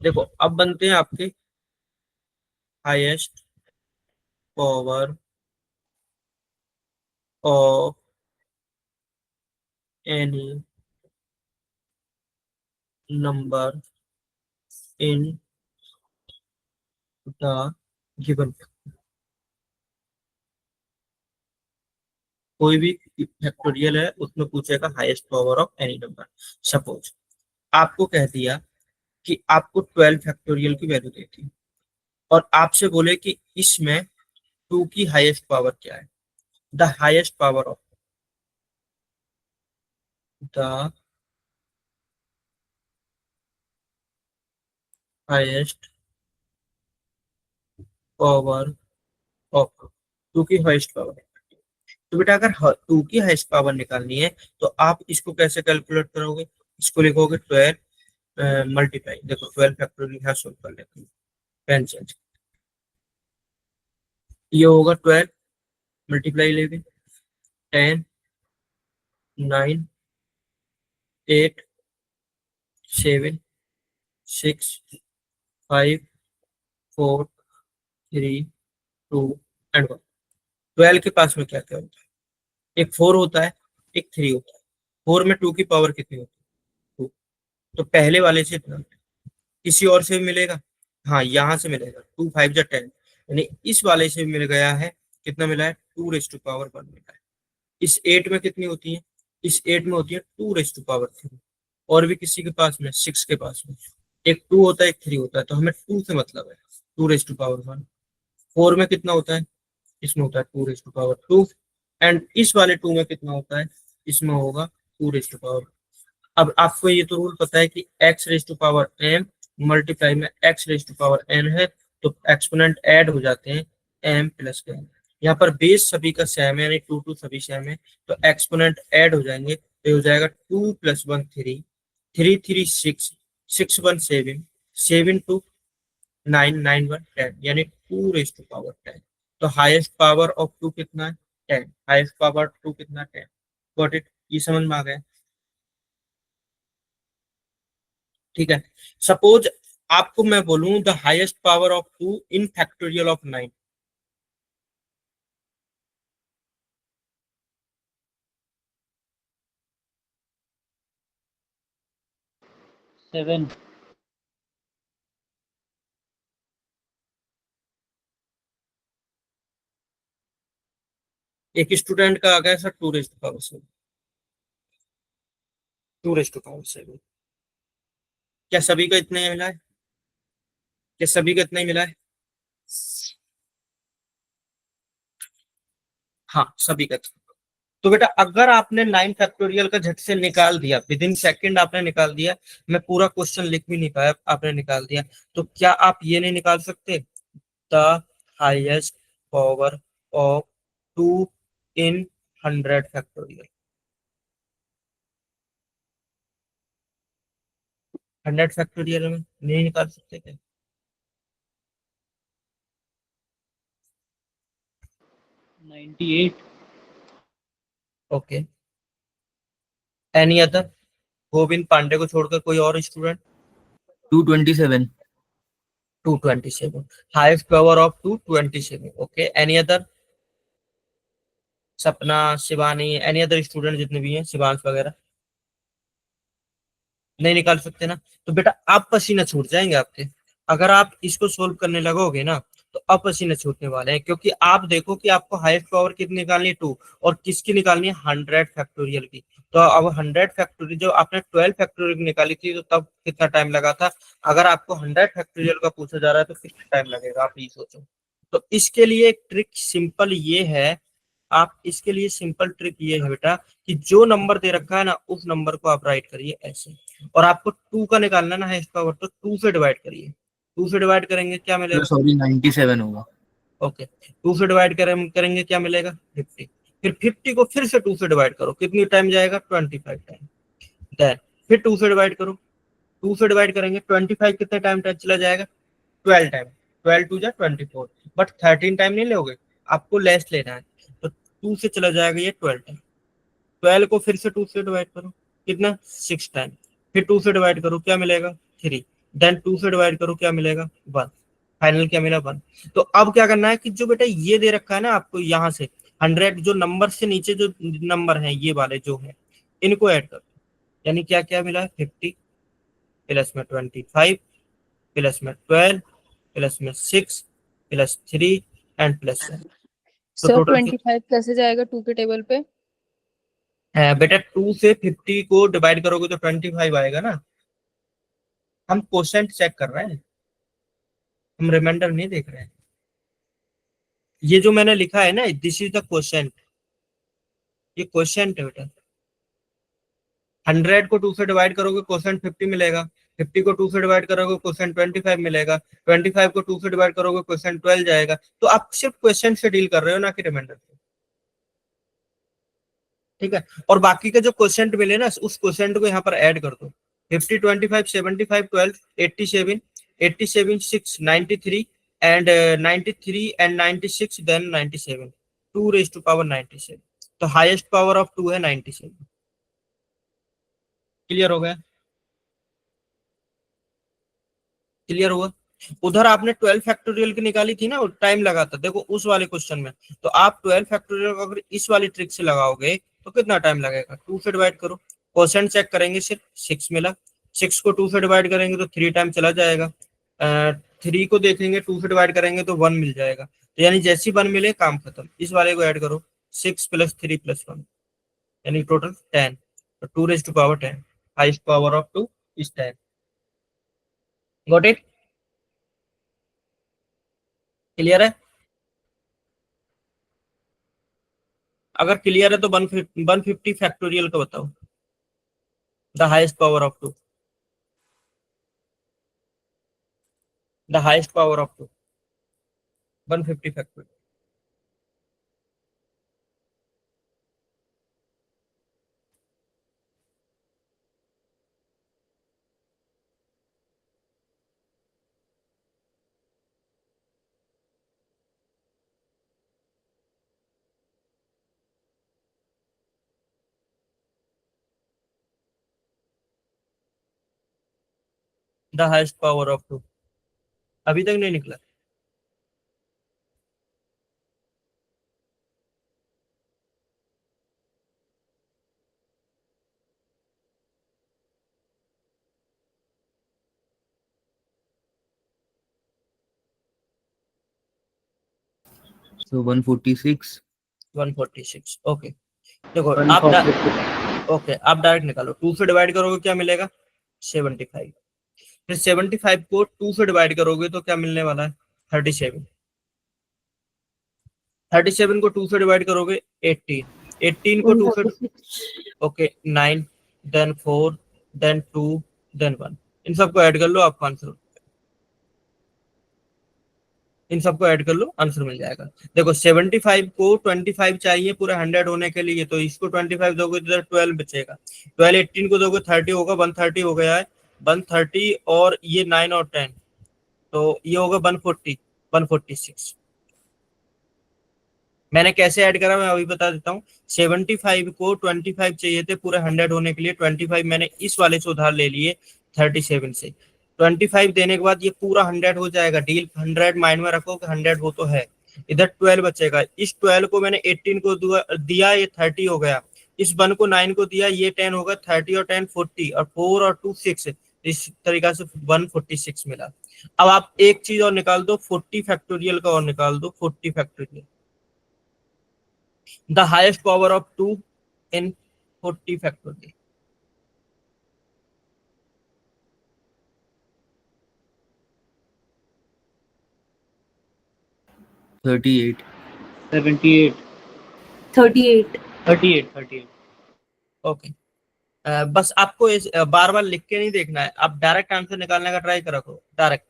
देखो अब बनते हैं आपके highest power of any number in the given. कोई भी फैक्टोरियल है उसमें पूछेगा highest power of any number. Suppose आपको कह दिया कि आपको 12 फैक्टोरियल की वैल्यू देती और आपसे बोले कि इसमें 2 की हाईएस्ट पावर क्या है। The highest power of the highest power of 2 की हाईएस्ट पावर। तो बेटा अगर 2 की हाईएस्ट पावर निकालनी है तो आप इसको कैसे कैलकुलेट करोगे। इसको लिखोगे 12 मल्टीप्लाई, देखो 12 फैक्टोरियल यहाँ सोल्व कर लेते हैं। पेन चेंज, ये होगा 12 मल्टीप्लाई 11, 10, 9, 8, 7, 6, 5, 4, 3, 2 एंड 1। 12 के पास में क्या क्या होता है, एक 4 होता है, एक 3 होता है। 4 में 2 की पावर कितनी होती है, 2। तो पहले वाले से इतना, किसी और से भी मिलेगा, हाँ यहाँ से मिलेगा, 2 5 जा 10, यानी इस वाले से भी मिल गया है। कितना मिला है, 2 रेज़ टू पावर 1 मिला है। इस 8 में कितनी होती है, इस 8 में होती है 2 रेज़ टू पावर 3। और भी किसी के पास में, 6 के पास में एक 2 होता है, एक 3 होता है, तो हमें 2 से मतलब है, 2 रेज़ टू पावर 1। 4 में कितना होता है, इसमें होता है 2 रेज़ टू पावर 2। एंड इस वाले 2 में कितना होता है, इसमें होगा 2 रेज़ टू पावर। अब आपको ये तो रूल पता है कि x raise to power m multiply में x raise to power n है, तो एक्सपोनेंट ऐड हो जाते हैं m प्लस n। यहाँ पर बेस सभी का सेम है, यानी 2 2 सभी सेम है, तो एक्सपोनेंट ऐड हो जाएंगे, तो हो जाएगा 2 + 1 3, 3 3 6, 6 1 7, 7 2 9, 9 1 10, यानी 2 रेज़ टू पावर 10। तो हाईएस्ट पावर ऑफ 2 कितना है, 10। हाईएस्ट पावर 2 कितना, 10। गॉट इट, ये समझ में आ गया। ठीक है। सपोज आपको मैं बोलूं the highest power of 2 in factorial of 9। 7। एक स्टूडेंट का आ गया sir 2 raise to power 7। 2 raise to power 7, क्या सभी का इतना ही मिला है, क्या सभी का इतना ही मिला है। हाँ सभी का। तो बेटा अगर आपने 9 फैक्टोरियल का झट से निकाल दिया, विद इन सेकेंड आपने निकाल दिया, मैं पूरा क्वेश्चन लिख भी नहीं पाया, आपने निकाल दिया, तो क्या आप ये नहीं निकाल सकते, the highest power of 2 in 100 factorial. 100 factorial में नहीं निकाल सकते थे। 98। Okay, any other, Govind Pande को छोड़कर कोई और student. 227। 227, highest power of 227। Okay, any other, Sapna, Shivani, any other student जितने भी हैं, शिवांश वगैरह, नहीं निकाल सकते ना। तो बेटा आप पसीने छूट जाएंगे आपके, अगर आप इसको सोल्व करने लगोगे ना, तो अब पसीने छूटने वाले हैं, क्योंकि आप देखो कि आपको हाईएस्ट पावर कितनी निकालनी है, 2, और किसकी निकालनी है, 100 फैक्टोरियल की। तो अब 100 फैक्टोरियल, जब आपने 12 फैक्टोरियल की निकाली थी तो तब कितना टाइम लगा था, अगर आपको 100 फैक्टोरियल का पूछा जा रहा है तो कितना टाइम लगेगा, आप ये सोचो। तो इसके लिए एक ट्रिक सिंपल ये है, आप इसके लिए सिंपल ट्रिक ये है बेटा, कि जो नंबर दे रखा है ना उस नंबर को आप राइट करिए ऐसे, और आपको 2 का निकालना ना है इसका, तो 2 से डिवाइड करिए। 2 से डिवाइड करेंगे क्या तो मिलेगा, सॉरी 97 होगा। ओके, 2 से डिवाइड करेंगे क्या मिलेगा, 50। फिर 50 को फिर से 2 से डिवाइड करो, कितनी टाइम जाएगा, 25 टाइम। देन फिर 2 से डिवाइड करो, 2 से डिवाइड करेंगे 25 कितने टाइम तक चला जाएगा, 12 टाइम। 12 2 जा 24, बट 13 टाइम नहीं लोगे, आपको लेस लेना है, तो 2 से चला जाएगा ये 12 टाइम। 12 को फिर से 2 से डिवाइड करो, कितना, 6 टाइम। फिर 2 से डिवाइड करो क्या मिलेगा, 3। देन 2 से डिवाइड करो क्या मिलेगा, 1। फाइनल क्या मिला 1। तो अब क्या करना है कि जो बेटा ये दे रखा है ना आपको यहाँ से 100, जो नंबर से नीचे जो नंबर है ये वाले जो है इनको ऐड कर, यानी क्या क्या मिला है 50 प्लस में 25 प्लस में 12 प्लस में 6 प्लस 3 एंड प्लस 7। तो सर टोटल 25 कैसे जाएगा 2 के टेबल पे? बेटा 2 से 50 को डिवाइड करोगे तो 25 आएगा ना। हम क्वोशंट चेक कर रहे हैं, हम रिमाइंडर नहीं देख रहे हैं। ये जो मैंने लिखा है ना दिस इज द क्वोशंट, ये क्वोशंट है बेटा। 100 को 2 से डिवाइड करोगे क्वोशंट 50 मिलेगा, 50 को 2 से डिवाइड करोगे क्वोशंट 25 मिलेगा, 25 को 2 से डिवाइड करोगे क्वोशंट 12 जाएगा। तो आप सिर्फ क्वेश्चन से डील कर रहे हो ना कि रिमाइंडर से, ठीक है। और बाकी के जो क्वेश्चन मिले ना उस क्वेश्चन को यहाँ पर ऐड कर दो। 50 25 75 12 87 87 6 93 and 93 and 96 then 97, 2 raise to power 97। तो हाईएस्ट पावर ऑफ 2 है 97। क्लियर हो गया? क्लियर हुआ? उधर आपने 12 फैक्टोरियल की निकाली थी ना, टाइम लगा था देखो उस वाले क्वेश्चन में। तो आप 12 फैक्टोरियल को अगर इस वाली ट्रिक से लगाओगे तो कितना टाइम लगेगा? 2 से डिवाइड करो, क्वेश्चन चेक करेंगे सिर्फ 6 मिला, 6 को 2 से डिवाइड करेंगे तो 3 टाइम चला जाएगा। 3 को देखेंगे 2 से डिवाइड करेंगे तो 1 मिल जाएगा। तो यानी जैसी 1 मिले काम खत्म। इस वाले को ऐड करो 6 प्लस 3 प्लस 1 यानी टोटल 10। तो 2 raise to power 10, highest power of 2 is 10। Got it? Clear है? अगर क्लियर है तो 150 फैक्टोरियल का बताओ, the highest power of 2, the highest power of 2 150 factorial. The highest power of 2 अभी तक नहीं निकला। So 146. 146 ओके। देखो आप 146. ओके आप डायरेक्ट निकालो, 2 से डिवाइड करोगे क्या मिलेगा 75, फिर 75 को 2 से डिवाइड करोगे तो क्या मिलने वाला है 37, 37 को 2 से डिवाइड करोगे 18, 18 को 2 से 146। ओके 9 देन 4 देन 2 देन 1, इन सबको ऐड कर लो आपको आंसर, इन सबको ऐड कर लो आंसर मिल जाएगा। देखो 75 को 25 चाहिए पूरा 100 होने के लिए, तो इसको 25 दोगे तो 12 बचेगा, 12 18 को दोगे 30 होगा, 130 हो गया है 130, और ये 9 और 10 तो ये होगा 140 146। मैंने कैसे ऐड करा मैं अभी बता देता हूँ। 75 को 25 चाहिए थे पूरे 100 होने के लिए, 25 मैंने इस वाले से उधार ले लिए 37 से, 25 देने के बाद ये पूरा 100 हो जाएगा। डील 100 माइंड में रखो कि 100 वो तो है। इधर 12 बचेगा, इस 12 को मैंने 18 को दिया ये 30 हो गया, इस 1 को 9 को दिया ये 10 होगा, 30 और 10 40 और 4 और 2 6, इस तरीका से 146 मिला। अब आप एक चीज और निकाल दो 40 फैक्टोरियल का, और निकाल दो 40 factorial, the highest power of 2 in 40 factorial। 38. 78. 38। 38. 38. Okay बस आपको इस बार बार लिख के नहीं देखना है, आप डायरेक्ट आंसर निकालने का ट्राई करो डायरेक्ट।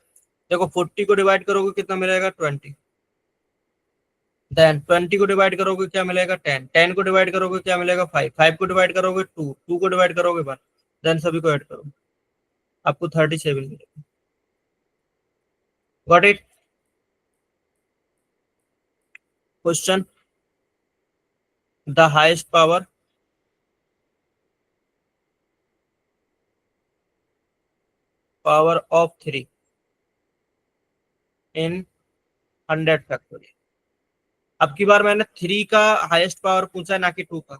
देखो 40 को डिवाइड करोगे कितना मिलेगा 20, देन 20 को डिवाइड करोगे क्या मिलेगा 10, 10 को डिवाइड करोगे क्या मिलेगा 5, 5 को डिवाइड करोगे 2, 2 को डिवाइड करोगे 1, देन सभी को ऐड करो आपको 37 मिलेगा। Got it? Question, the highest power of 3 in 100 factorial. अब की बार मैंने 3 का हाईएस्ट पावर पूछा है, ना कि 2 का।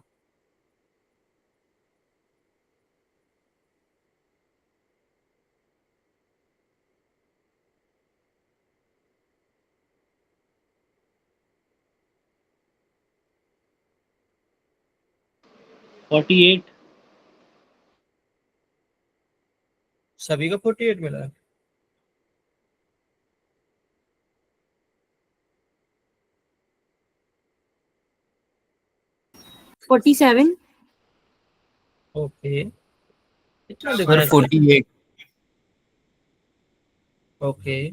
Forty eight. सभी का 48 मिला है। Forty seven. ओके, इतना Sir, difference. 48. Okay,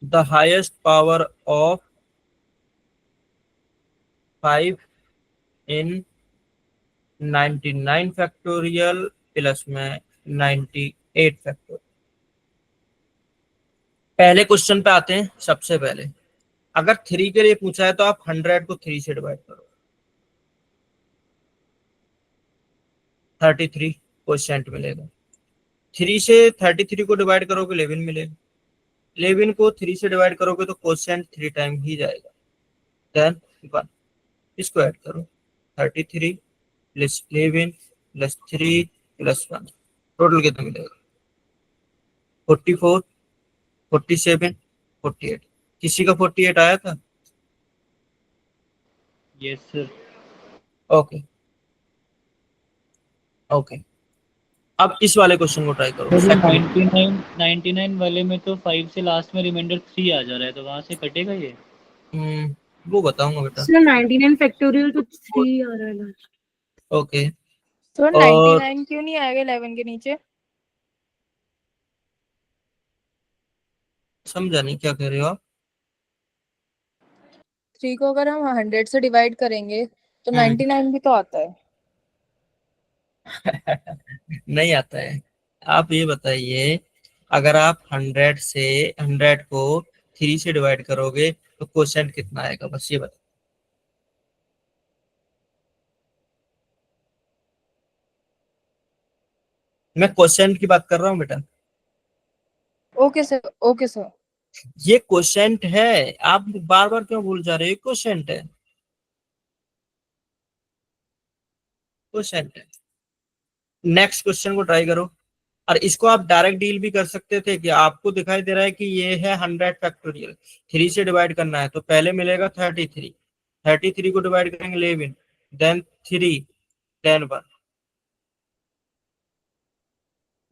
the highest power of 5 in 99 factorial plus में 98 फैक्टोरियल। पहले क्वेश्चन पे आते हैं। सबसे पहले अगर 3 के लिए पूछा है तो आप 100 को 3 से डिवाइड करो, 33 क्वेश्चन मिलेगा। 3 से 33 को डिवाइड करोगे 11 मिलेगा। 11 को 3 से डिवाइड करोगे तो क्वेश्चन 3 टाइम ही जाएगा। देन 1, इसको ऐड करो, 33 प्लस 11 प्लस 3 प्लस 1, टोटल कितना मिलेगा? 44, 47, 48। किसी का 48 आया था? Yes sir. ओके ओके, अब इस वाले क्वेश्चन को ट्राई करो। सर ये फैक्टोरियल 99 वाले में तो 5 से लास्ट में रिमाइंडर 3 आ जा रहा है, तो वहां से कटेगा ये? वो बताऊंगा बेटा। सर 99 फैक्टोरियल तो 3 आ रहा है लास्ट। ओके, सर और 99 क्यों नहीं आएगा 11 के नीचे? समझा नहीं क्या कह रहे हो आप? 3 को अगर हम 100 से डिवाइड करेंगे तो हम्म 99 भी तो आता है। नहीं आता है। आप ये बताइए, अगर आप 100 को 3 से डिवाइड करोगे तो क्वेश्चन कितना आएगा, बस ये बताइए। मैं क्वेश्चन की बात कर रहा हूँ बेटा। Okay sir, okay sir. ये क्वेश्चन है, आप बार बार क्यों भूल जा रहे हो? क्वेश्चन है, क्वेश्चन है। नेक्स्ट क्वेश्चन को ट्राई करो। और इसको आप डायरेक्ट डील भी कर सकते थे कि आपको दिखाई दे रहा है कि ये है 100 फैक्टोरियल, 3 से डिवाइड करना है तो पहले मिलेगा 33, 33 को डिवाइड करेंगे 11, then 3, then 1,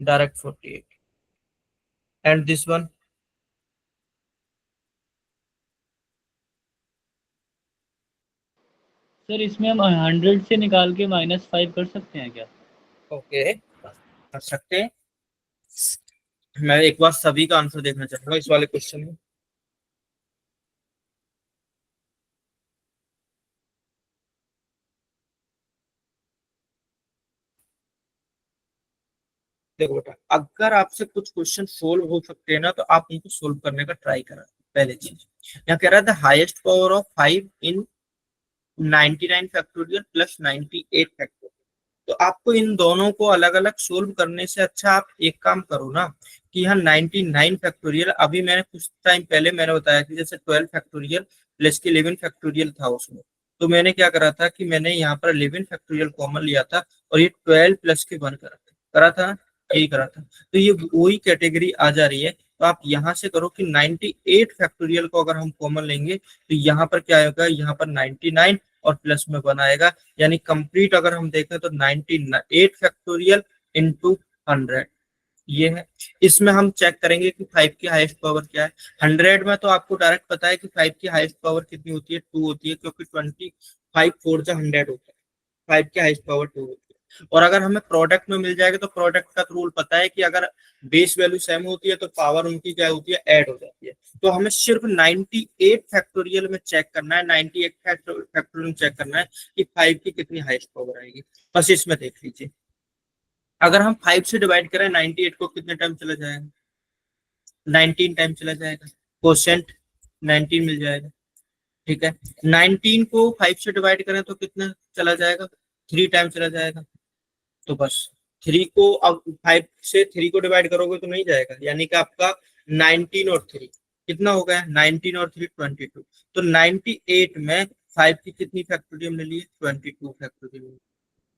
direct 48, and this one. Sir इसमें हम 100 से निकाल के -5 कर सकते हैं क्या? ओके, कर सकते हैं। मैं एक बार सभी का आंसर देखना चाहूंगा इस वाले क्वेश्चन में। देखो बेटा, अगर आपसे कुछ क्वेश्चन सोल्व हो सकते हैं ना तो आप उनको सोल्व करने का ट्राई करा। पहले चीज यहाँ कह रहा है the highest power of 5 in 99 factorial plus 98 factorial. तो आपको इन दोनों को अलग अलग सोल्व करने से अच्छा आप एक काम करो ना, कि यहाँ 99 फैक्टोरियल, अभी मैंने कुछ टाइम पहले मैंने बताया कि जैसे 12 फैक्टोरियल प्लस के 11 फैक्टोरियल था उसमें, तो मैंने क्या करा था कि मैंने यहाँ पर 11 फैक्टोरियल कॉमन लिया था और ये 12 प्लस के 1 करा था ना, यही करा था। तो ये वही कैटेगरी आ जा रही है। तो आप यहाँ से करो कि 98 फैक्टोरियल को अगर हम कॉमन लेंगे तो यहाँ पर क्या आएगा, यहाँ पर 99 और प्लस में 1 आएगा। यानी कंप्लीट अगर हम देखें तो 98 फैक्टोरियल इंटू 100 ये है। इसमें हम चेक करेंगे कि 5 की हाईएस्ट पावर क्या है। 100 में तो आपको डायरेक्ट पता है कि 5 की हाईएस्ट पावर कितनी होती है, 2 होती है, क्योंकि 25 4 जा 100 होता है। 5 की हाईएस्ट पावर 2 होती है। और अगर हमें प्रोडक्ट में मिल जाएगा तो प्रोडक्ट का रूल पता है कि अगर बेस वैल्यू सेम होती है तो पावर उनकी क्या होती है, ऐड हो जाती है। तो हमें सिर्फ 98 फैक्टोरियल में चेक करना है, 98 फैक्टोरियल में चेक करना है कि 5 की कितनी हाईएस्ट पावर आएगी। बस इसमें देख लीजिए, अगर हम 5 से डिवाइड करें 98 को कितने टाइम चला जाएगा, 19 टाइम चला जाएगा, क्वोशिएंट 19 मिल जाएगा। ठीक है, 19 को 5 से डिवाइड करें तो कितना चला जाएगा, 3 टाइम चला जाएगा। तो बस 3 को अब 5 से 3 को डिवाइड करोगे तो नहीं जाएगा, यानी कि आपका 19 और 3 कितना हो गया, 19 और 3 22। तो 98 में 5 की कितनी फैक्टोरियल मिली है, 22 फैक्टोरियल,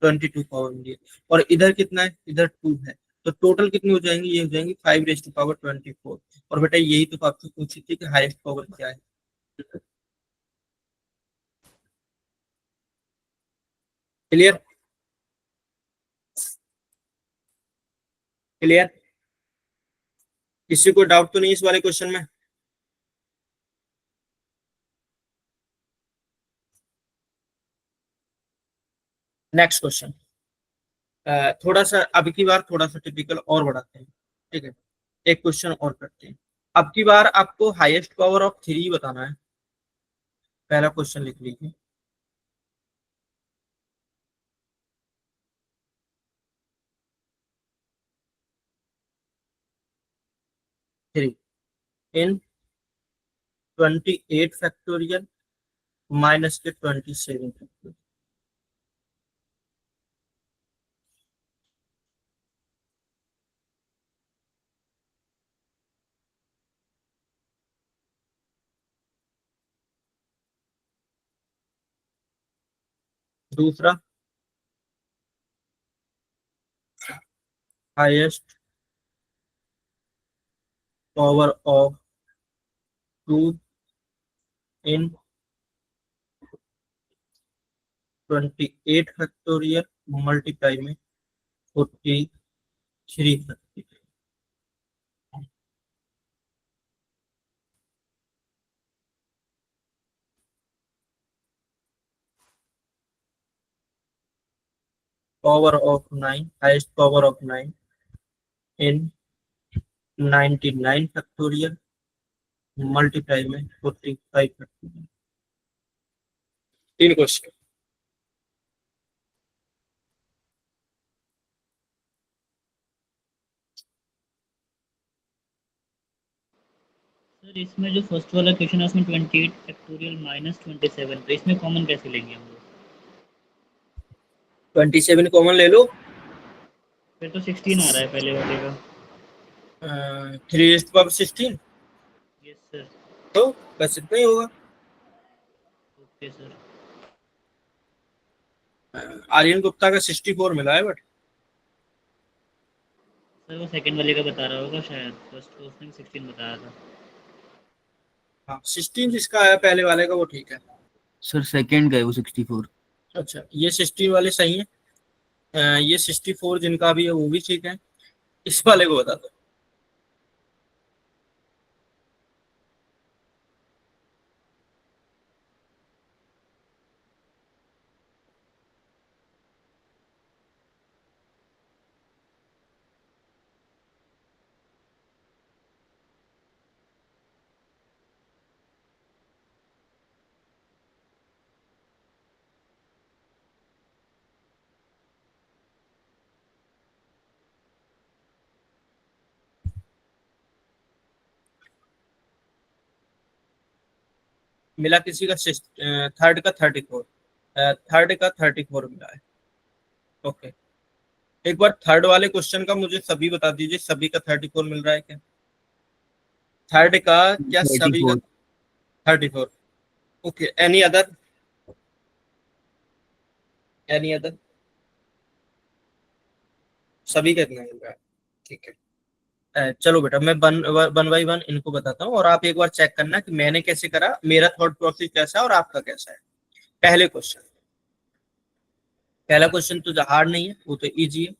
22 पावर मिली है। और इधर कितना है, इधर 2 है। तो टोटल कितनी हो जाएंगी, ये हो जाएंगी 5 रेज़ टू पावर 24। और बेटा यही तो आपसे पूछी थी कि हाईएस्ट पावर क्या है। क्लियर, क्लियर, किसी को डाउट तो नहीं इस वाले क्वेश्चन में? नेक्स्ट क्वेश्चन, थोड़ा सा अब की बार थोड़ा सा टिपिकल और बढ़ाते हैं, ठीक है, एक क्वेश्चन और करते हैं। अब की बार आपको हाईएस्ट पावर ऑफ 3 बताना है। पहला क्वेश्चन लिख लीजिए, 3 इन 28 फैक्टोरियल माइनस के 27 फैक्टोरियल। दूसरा, highest power of 2 in 28 factorial multiply में 43 factorial. Power of 9, highest power of 9 in 99 factorial multiply में 45 फैक्टोरियल। 3 क्वेश्चन। सर इसमें जो फर्स्ट वाला क्वेश्चन है उसमें 28 फैक्टोरियल माइनस 27, तो इसमें कॉमन कैसे लेंगे हम लोग? 27 कॉमन ले लो, फिर तो 16 आ रहा है पहले वाले का। 3 raise to power 16, yes sir. तो बस इतना ही होगा। Okay sir. आर्यन गुप्ता का 64 मिला है, बट सर वो सेकंड वाले का बता रहा होगा शायद, फर्स्ट को उसने 16 बताया था। हाँ 16 जिसका आया पहले वाले का वो ठीक है। सर सेकंड का है वो 64। अच्छा ये 16 वाले सही है, ये 64 जिनका भी है वो भी ठीक है। इस वाले को बता दो। मिला किसी का थर्ड का 34, थर्ड का 34 मिला है। ओके, एक बार थर्ड वाले क्वेश्चन का मुझे सभी बता दीजिए, सभी का 34 मिल रहा है क्या? थर्ड का क्या सभी का 34। 34? Okay, any other, any other, सभी का इतना मिल रहा है, ठीक है। चलो बेटा मैं वन बाई वन इनको बताता हूँ और आप एक बार चेक करना कि मैंने कैसे करा, मेरा थॉट प्रोसेस कैसा है और आपका कैसा है। पहले क्वेश्चन, पहला क्वेश्चन तो हार्ड नहीं है, वो तो इजी है।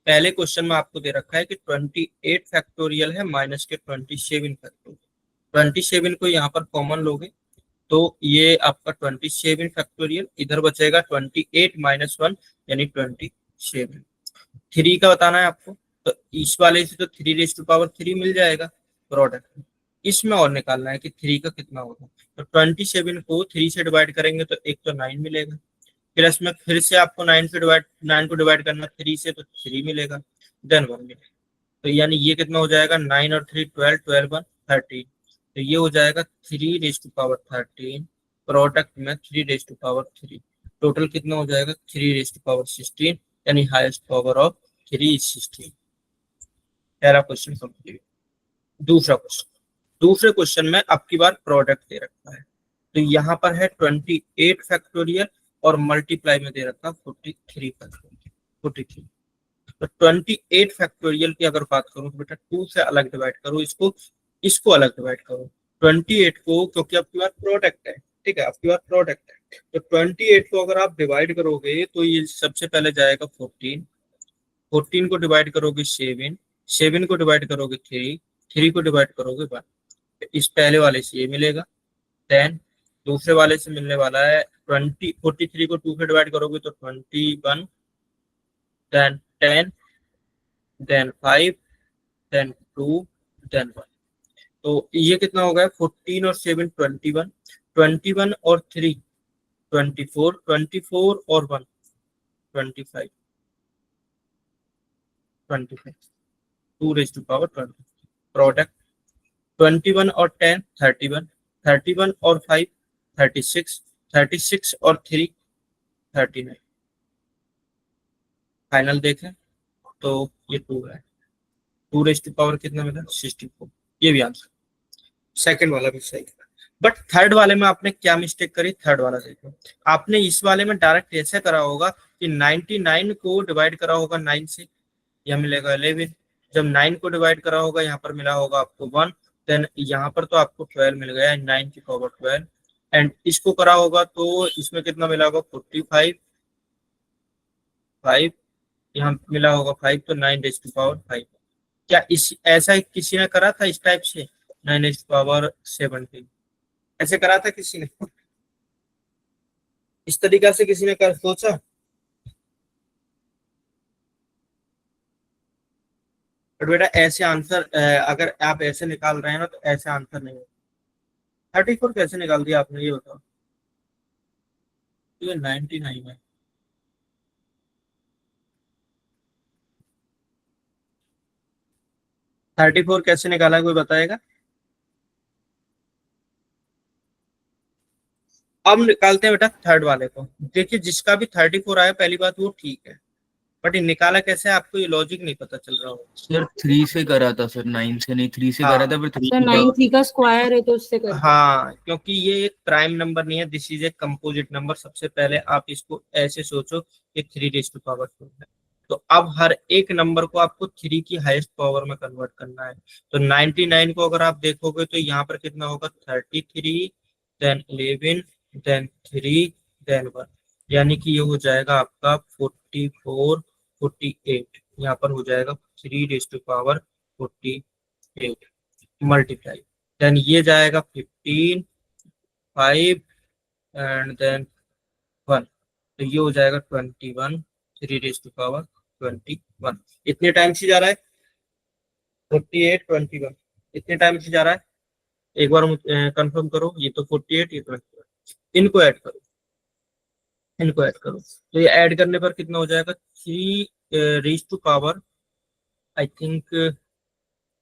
पहले क्वेश्चन में आपको दे रखा है कि 28 फैक्टोरियल है माइनस के 27 फैक्टोरियल। 27 को यहाँ पर कॉमन लोगे तो ये आपका 27 फैक्टोरियल, इधर बचेगा 28 माइनस 1 यानी 27। 3 का बताना है आपको, तो इस वाले से तो 3 रेज़ टू पावर 3 मिल जाएगा प्रोडक्ट। इसमें और निकालना है कि 3 का कितना होगा, तो 27 को 3 से डिवाइड करेंगे तो एक तो 9 मिलेगा, प्लस में फिर से आपको 9 को डिवाइड करना 3 से तो 3 मिलेगा, देन 1 मिलेगा। तो यानी ये कितना हो जाएगा, 9 और 3 12, 12 1 13। तो ये हो जाएगा 3 रेज़ टू पावर 13, प्रोडक्ट में 3 रेज़ टू पावर 3, टोटल कितना हो जाएगा 3 रेज़ टू पावर 16, यानी हाईएस्ट पावर ऑफ 3 is 16। पहला क्वेश्चन कंप्लीट। दूसरे क्वेश्चन में अब की बार प्रोडक्ट दे रखा है, तो यहाँ पर है 28 फैक्टोरियल और मल्टीप्लाई में दे रखा 43 फैक्टोरियल 43। तो 28 फैक्टोरियल की अगर बात करूं तो बेटा 2 से अलग डिवाइड करो, इसको अलग डिवाइड करो 28 को, क्योंकि आपकी बार प्रोडक्ट है, ठीक है, आपकी बार प्रोडक्ट है। तो 28 को अगर आप डिवाइड करोगे तो ये सबसे पहले जाएगा 14, 14 को डिवाइड करोगे 7, 7 को डिवाइड करोगे 3, 3 को डिवाइड करोगे 1। इस पहले वाले से ये मिलेगा, देन दूसरे वाले से मिलने वाला है 43 को 2 से डिवाइड करोगे तो 21, देन 10, देन 5, देन 2, देन 1। तो ये कितना हो गया, 14 और 7 21, 21 और 3 24, 24 और 1 25, 25, 2 रेज़ टू पावर 20। प्रोडक्ट 21 और 10 31, 31 और 5 36, 36 और 3 39। फाइनल देखें तो ये 2 है, 2 रेज़ टू पावर कितना मिला 64। ये भी आंसर, सेकंड वाला भी सही है। बट थर्ड वाले में आपने क्या मिस्टेक करी, थर्ड वाला देखो, आपने इस वाले में डायरेक्ट ऐसे करा होगा कि 99 को डिवाइड करा होगा 9 से, यह मिलेगा 11। जब 9 को डिवाइड करा होगा यहाँ पर मिला होगा आपको 1, देन यहाँ पर तो आपको 12 मिल गया, 9 की पावर 12। एंड इसको करा होगा तो इसमें कितना मिला होगा 45, 5 यहाँ मिला होगा 5, तो 9 रेज़ टू पावर 5। क्या इस ऐसा किसी ने करा था इस टाइप से, 9 रेज़ टू पावर 17 ऐसे करा था किसी ने, इस तरीका से किसी ने कर सोचा? बट बेटा ऐसे आंसर अगर आप ऐसे निकाल रहे हैं ना तो ऐसे आंसर नहीं है। 34 कैसे निकाल दिया आपने ये बताओ, ये 99 है। थर्टी फोर कैसे निकाला कोई बताएगा? अब निकालते हैं बेटा थर्ड वाले को। देखिए जिसका भी 34 आया पहली बात वो ठीक है, बट ये निकाला कैसे है आपको ये लॉजिक नहीं पता चल रहा हो। सर 3 से करा था सर, 9 से नहीं, 3 से करा था, फिर 3 सर से 9 3 का स्क्वायर है तो उससे कर दो। हाँ, क्योंकि ये एक प्राइम नंबर नहीं है, this is a composite number. सबसे पहले आप इसको ऐसे सोचो कि 3 रेज़ टू पावर 4 है, तो अब हर एक नंबर को आपको 3 की हाईएस्ट पावर में कन्वर्ट करना है। तो 99 को अगर आप देखोगे तो यहाँ पर कितना होगा 33, देन 11, देन 3, देन 1, यानी कि ये हो जाएगा आपका 44, 48। यहाँ पर हो जाएगा 3 raise to power 48 multiply, then ये जाएगा 15, 5 एंड देन 1, तो ये हो जाएगा 21, 3 रेज़ टू पावर 21। इतने टाइम से जा रहा है 48 21, इतने टाइम से जा रहा है। एक बार कंफर्म करो, ये तो 48 ये 21, इनको ऐड करो, इनको ऐड करो, तो ये ऐड करने पर कितना हो जाएगा 3 raise to power I think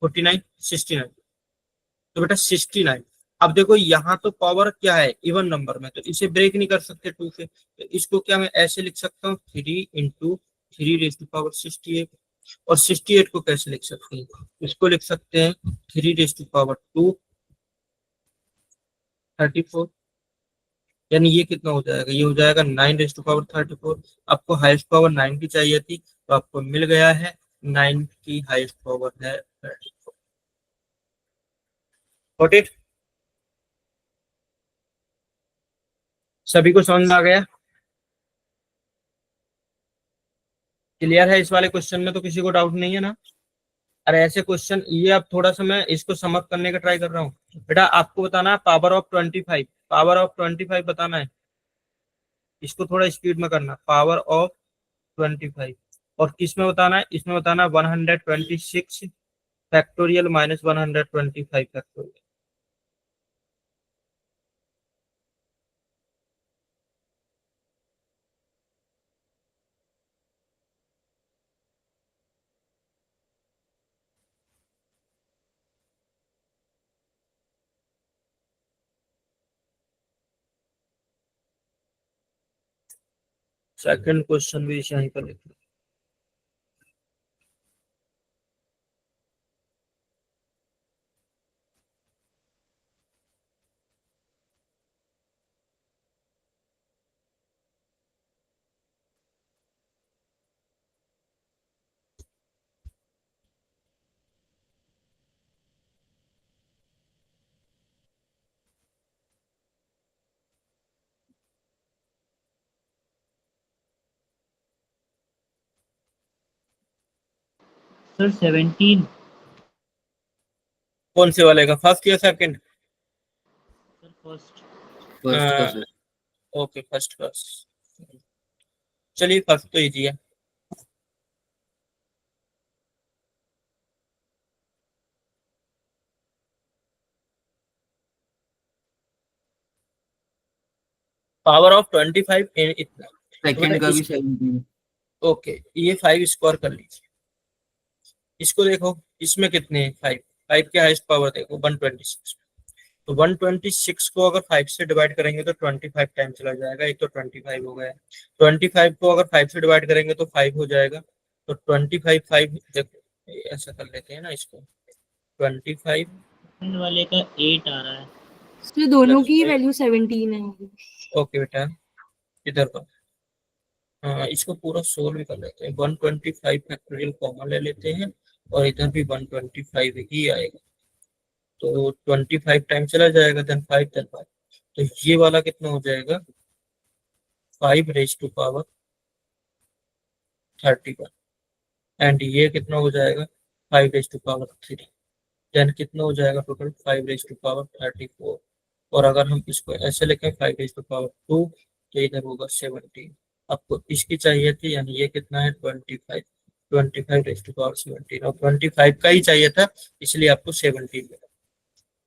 49 69। तो बेटा 69। अब देखो यहाँ तो पावर क्या है इवन नंबर में, तो इसे ब्रेक नहीं कर सकते 2 से, तो इसको क्या मैं ऐसे लिख सकता हूँ 3 इंटू 3 रेज़ टू पावर 68। और 68 को कैसे लिख सकते हैं, इसको लिख सकते हैं 3 रेज़ टू पावर 2 34, यानी ये कितना हो जाएगा, ये हो जाएगा 9 रेज़ टू पावर 34। आपको हाईएस्ट पावर 9 की चाहिए थी तो आपको मिल गया है, 9 की हाईएस्ट पावर है 34। Got it? सभी को समझ में आ गया? क्लियर है इस वाले क्वेश्चन में? तो किसी को डाउट नहीं है ना? अरे ऐसे क्वेश्चन ये अब थोड़ा सा मैं इसको समअप करने का ट्राई कर रहा हूँ। बेटा आपको बताना है पावर ऑफ 25, पावर ऑफ 25 बताना है, इसको थोड़ा स्पीड में करना, पावर ऑफ 25। और किस में बताना है, इसमें बताना 126 factorial minus 125 factorial. Second question भी यहीं पर लिख लो। सर 17 कौन से वाले का, फर्स्ट या सेकंड? Sir first. फर्स्ट का सर। ओके फर्स्ट फर्स्ट, चलिए फर्स्ट तो इजी है। पावर ऑफ 25 इन इतना, सेकंड का भी 17। ओके ये 5 स्क्वायर कर लीजिए। इसको देखो, इसमें कितने हैं 5, 5 के हाईएस्ट पावर देखो 126। तो 126 को अगर 5 से डिवाइड करेंगे तो 25 टाइम चला जाएगा, एक तो 25 हो गया। 25 को अगर 5 से डिवाइड करेंगे तो 5 हो जाएगा। तो 25 5 देखो ऐसा कर लेते हैं ना इसको, 25 सेकंड वाले का 8 आ रहा है। तो दोनों प्लस की 5। वैल्यू 17 है। ओके बेटा इधर पर, हाँ इसको पूरा सोल्व कर लेते हैं। 125 फैक्टोरियल कॉमन ले लेते हैं और इधर भी 125 ही आएगा। तो 25 टाइम चला जाएगा, देन 5 देन 5। तो ये वाला कितना हो जाएगा 5 रेज टू पावर 31, एंड ये कितना हो जाएगा 5 रेज टू पावर 3। देन कितना हो जाएगा टोटल 5 रेज टू पावर 34। और अगर हम इसको ऐसे लेके 5 रेज टू पावर 2 तो इधर होगा 17। आपको इसकी चाहिए थी, यानी ये कितना है 25, 25 रेज टू पावर 17, और 25 का ही चाहिए था इसलिए आपको 17 मिला।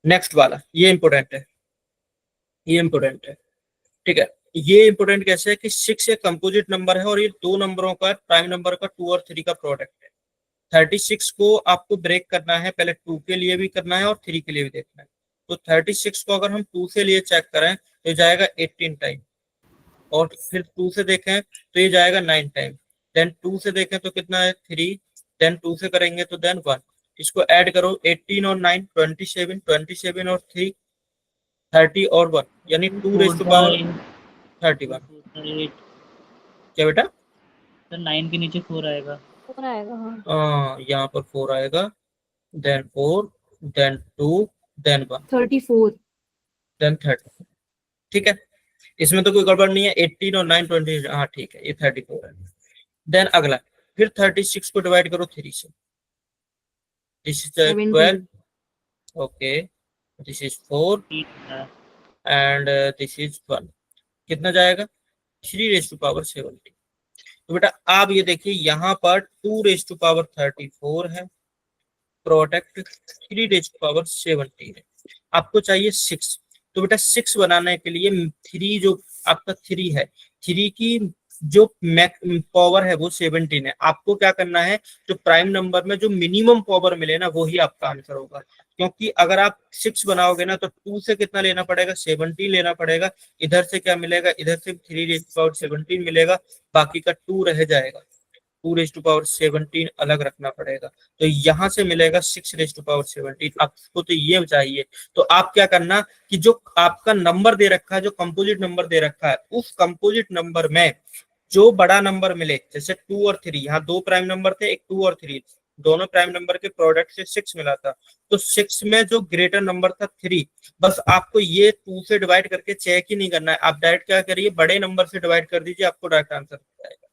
नेक्स्ट वाला ये इंपोर्टेंट है, ये इंपोर्टेंट है, ठीक है। ये इंपोर्टेंट कैसे है कि 6 एक कंपोजिट नंबर है और ये दो नंबरों का प्राइम नंबर का 2 और 3 का प्रोडक्ट है। 36 को आपको ब्रेक करना है, पहले 2 के लिए भी करना है और 3 के लिए भी देखना है। तो 36 को अगर हम 2 से लिए चेक करें तो जाएगा 18 टाइम, और फिर 2 से देखें तो ये जाएगा 9 टाइम, देन 2 से देखें तो कितना है 3, देन 2 से करेंगे तो देन 1। इसको ऐड करो 18 और 9 27, 27 और 3 30 और 1, यानी 2 रेज टू पावर 31। 8 क्या बेटा? सर 9 के नीचे 4 आएगा। 4 आएगा। हाँ यहाँ पर 4 आएगा, देन 4 देन 2 देन 1 34। देन 30। ठीक है, इसमें तो कोई गड़बड़ नहीं है। 18 और 9 20, हाँ ठीक है, ये 34 है। देन अगला फिर 36 को डिवाइड करो 3 से, this is 12, okay this is 4 and this is 1। कितना जाएगा 3 रेज टू पावर 70। तो बेटा आप ये देखिए यहाँ पर 2 रेज टू पावर 34 है, प्रोडक्ट 3 रेज टू पावर 70 है, आपको चाहिए 6। तो बेटा 6 बनाने के लिए 3 जो आपका 3 है, 3 की जो पावर है वो 17 है। आपको क्या करना है, जो प्राइम नंबर में जो मिनिमम पावर मिले ना वही आपका आंसर होगा, क्योंकि अगर आप 6 बनाओगे ना तो 2 से कितना लेना पड़ेगा 17 लेना पड़ेगा, इधर से क्या मिलेगा, इधर से 3 रेज टू पावर 17 मिलेगा, बाकी का 2 रह जाएगा, 2 रेज टू पावर 17 अलग रखना पड़ेगा। तो यहाँ से मिलेगा 6 रेज टू पावर 17। आपको तो ये चाहिए, तो आप क्या करना कि जो आपका नंबर दे रखा है, जो कंपोजिट नंबर दे रखा है, उस कंपोजिट नंबर में जो बड़ा नंबर मिले, जैसे 2 और 3, यहाँ 2 प्राइम नंबर थे, एक 2 और 3, दोनों प्राइम नंबर के प्रोडक्ट से 6 मिला था, तो 6 में जो ग्रेटर नंबर था 3, बस आपको ये 2 से डिवाइड करके चेक ही नहीं करना है, आप डायरेक्ट क्या करिए बड़े नंबर से डिवाइड कर दीजिए, आपको डायरेक्ट आंसर हो जाएगा।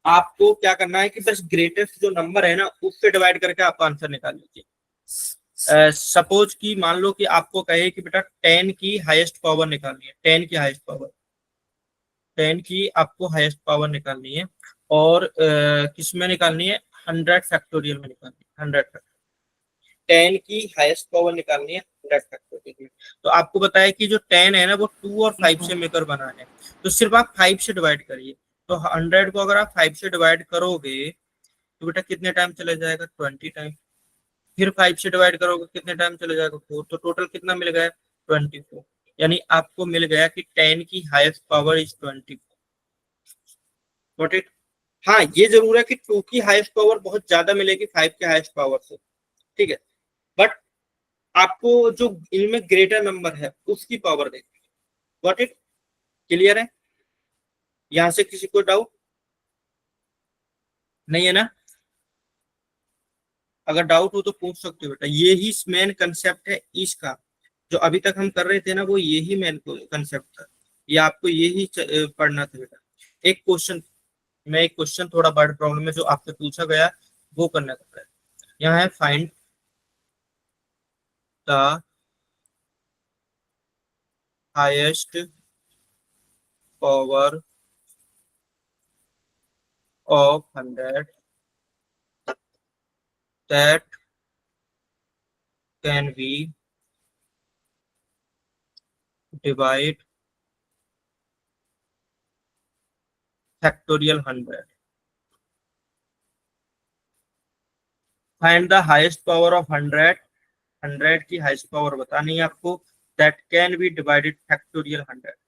आपको क्या करना है कि बस ग्रेटेस्ट जो नंबर है ना उससे डिवाइड करके आप आंसर निकाल लीजिए। सपोज कि मान लो कि आपको कहे कि बेटा 10 की हाईएस्ट पावर निकालनी है, 10 की हाईएस्ट पावर, 10 की आपको हाईएस्ट पावर निकालनी है, और किस में निकालनी है 100 फैक्टोरियल में निकालनी है, 100 10 की हाईएस्ट पावर निकालनी है 100 फैक्टोरियल में। तो आपको बताया कि जो 10 है ना वो 2 और 5 से मिलकर बना है, तो सिर्फ आप 5 से डिवाइड करिए। तो 100 को अगर आप 5 से डिवाइड करोगे तो बेटा कितने टाइम चला जाएगा 20 टाइम, फिर 5 से डिवाइड करोगे कितने टाइम चला जाएगा 4, तो टोटल कितना मिल गया 24, यानी आपको मिल गया कि 10 की highest power is 24। Note it. हाँ ये जरूर है कि 2 की हाईएस्ट पावर बहुत ज्यादा मिलेगी 5 के हाईएस्ट पावर से, ठीक है, बट आपको जो इनमें ग्रेटर नंबर है उसकी पावर देखिए। गॉट इट, क्लियर है? यहां से किसी को डाउट नहीं है ना? अगर डाउट हो तो पूछ सकते हो बेटा, ये ही मेन कंसेप्ट है इसका, जो अभी तक हम कर रहे थे ना वो यही मेन कंसेप्ट था, ये आपको यही पढ़ना था बेटा। एक क्वेश्चन, मैं एक क्वेश्चन थोड़ा वर्ड प्रॉब्लम में जो आपसे पूछा गया वो करने का प्रयत्न। यहाँ है find the highest power of 100 that can be divide factorial 100. Find the highest power of 100. 100 की हाईएस्ट पावर बतानी है आपको, that can be divided factorial 100.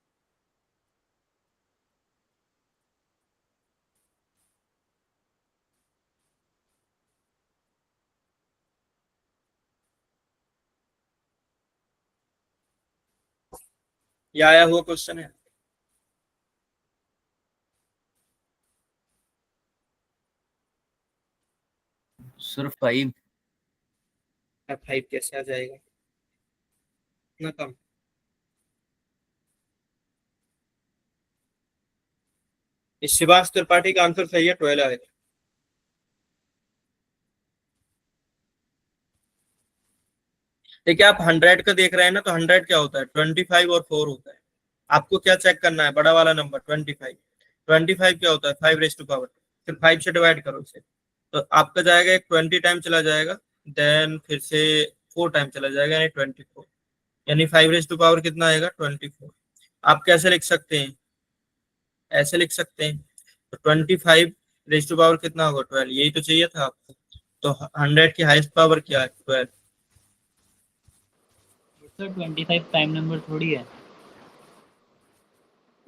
ये आया हुआ क्वेश्चन है। सर 5। 5 कैसे आ जाएगा इतना कम? इस शिवाश त्रिपाठी का आंसर सही है, 12 आएगा। देखिए आप 100 का देख रहे हैं ना, तो 100 क्या होता है, 25 और 4 होता है। आपको क्या चेक करना है, बड़ा वाला नंबर 25। 25 क्या होता है, 5 रेज़ टू पावर, फिर 5 से डिवाइड करो इसे, तो आपका जाएगा एक 20 टाइम चला जाएगा, देन फिर से 4 टाइम चला जाएगा, यानी 24, यानी 5 रेज़ टू पावर कितना आएगा, 24। आप कैसे लिख सकते हैं, ऐसे लिख सकते हैं, तो 25 रेज़ टू पावर कितना होगा, 12। यही तो चाहिए था आपको। तो 100 की हाईएस्ट पावर क्या है, 12। सर 25 प्राइम नंबर थोड़ी है।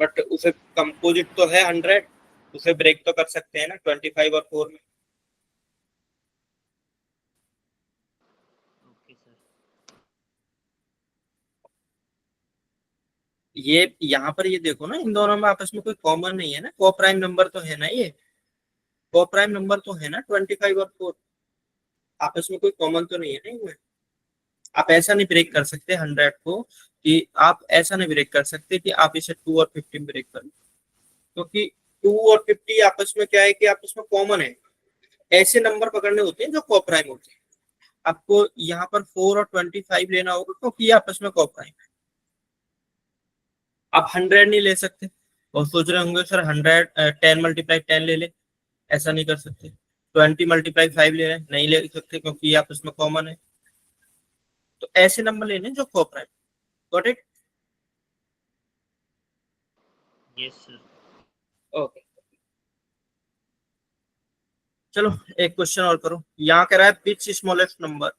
बट उसे कंपोजिट तो है 100, उसे ब्रेक तो कर सकते हैं ना 25 और 4 में। Okay sir. ये यहाँ पर ये देखो ना, इन दोनों में आपस में कोई कॉमन नहीं है ना, को प्राइम नंबर तो है ना, ये को प्राइम नंबर तो है ना 25 और 4, आपस में कोई कॉमन तो नहीं है ना इनमें। आप ऐसा नहीं ब्रेक कर सकते 100 को, कि आप ऐसा नहीं ब्रेक कर सकते कि आप इसे 2 और 15 ब्रेक कर, क्योंकि 2 और 50 आपस में क्या है कि आपस में कॉमन है। ऐसे नंबर पकड़ने होते हैं जो को प्राइम होते हैं। आपको यहाँ पर 4 और 25 लेना होगा, क्योंकि ये आपस में को प्राइम है। आप 100 नहीं ले सकते, और सोच रहे होंगे सर 100 10 मल्टीप्लाई 10 ले ले, ऐसा नहीं कर सकते। 20 मल्टीप्लाई 5 ले रहे हैं, नहीं ले सकते, क्योंकि ये आपस में कॉमन है। तो ऐसे नंबर लेने जो को prime. Got it? Yes sir. Okay, चलो एक क्वेश्चन और करो। यहाँ कह रहा है विच स्मॉलेस्ट नंबर,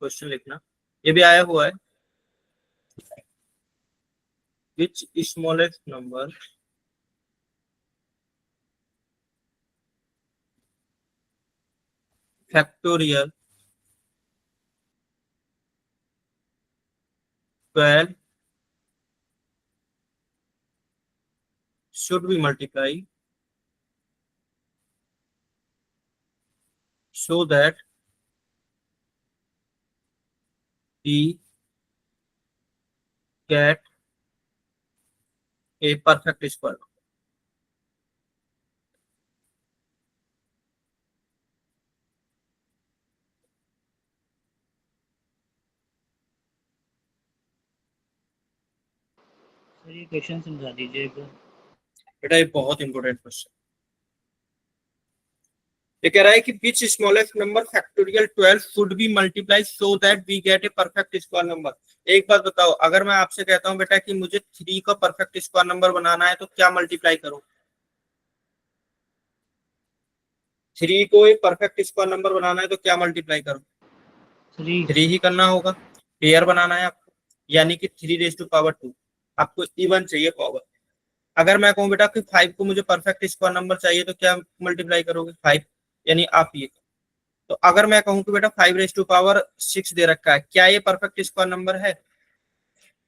क्वेश्चन लिखना, ये भी आया हुआ है। विच smallest number factorial 12 should be multiplied so that we get a perfect square. Sir ये क्वेश्चन समझा दीजिए एक बार। बेटा ये बहुत इंपॉर्टेंट क्वेश्चन। ये कह रहा है कि which smallest number factorial 12 should be multiply so that we get a perfect square number. एक बात बताओ, अगर मैं आपसे कहता हूं बेटा कि मुझे 3 का परफेक्ट स्क्वायर नंबर बनाना है, तो क्या मल्टीप्लाई करूं? 3 को एक परफेक्ट स्क्वायर नंबर बनाना है तो क्या मल्टीप्लाई करूं? 3 ही करना होगा। पेयर बनाना है आपको, यानी कि 3 रेज़ टू पावर 2। आपको इवन चाहिए पावर। अगर मैं कहूं बेटा कि 5 को मुझे परफेक्ट स्क्वायर नंबर चाहिए, तो क्या मल्टीप्लाई करोगे? 5, यानी आप ये। तो अगर मैं कहूं कि बेटा 5 रेज़ टू पावर 6 दे रखा है, क्या ये परफेक्ट स्क्वायर नंबर है?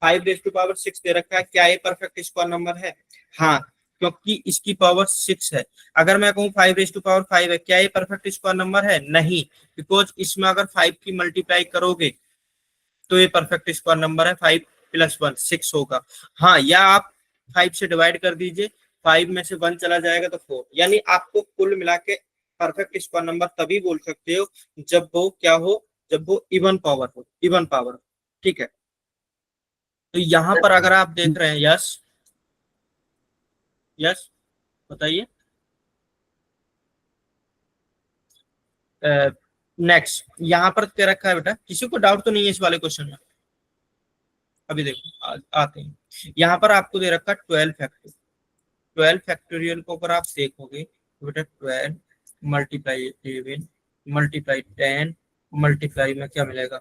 5 रेज़ टू पावर 6 दे रखा है, क्या ये परफेक्ट स्क्वायर नंबर है? हाँ, क्योंकि इसकी पावर 6 है। अगर मैं कहूं 5 रेज़ टू पावर 5 है, क्या ये परफेक्ट स्क्वायर नंबर है? नहीं, बिकॉज इसमें अगर 5 की मल्टीप्लाई करोगे तो ये परफेक्ट स्क्वायर नंबर है। 5 + 1 6 होगा। हाँ, या आप 5 से डिवाइड कर दीजिए, 5 में से 1 चला जाएगा तो 4, यानी आपको कुल मिला के परफेक्ट स्क्वायर नंबर तभी बोल सकते हो जब वो क्या हो, जब वो इवन पावर हो, इवन पावर। ठीक है, तो यहाँ पर अगर आप देख रहे हैं, यस यस बताइए। नेक्स्ट यहाँ पर क्या रखा है बेटा, किसी को डाउट तो नहीं है इस वाले क्वेश्चन में? अभी देखो आते हैं, यहाँ पर आपको दे रखा 12 फैक्टर, 12 फैक्टोरियल को अगर आप देखोगे तो बेटा 12 मल्टीप्लाई 11 मल्टीप्लाई 10 मल्टीप्लाई में क्या मिलेगा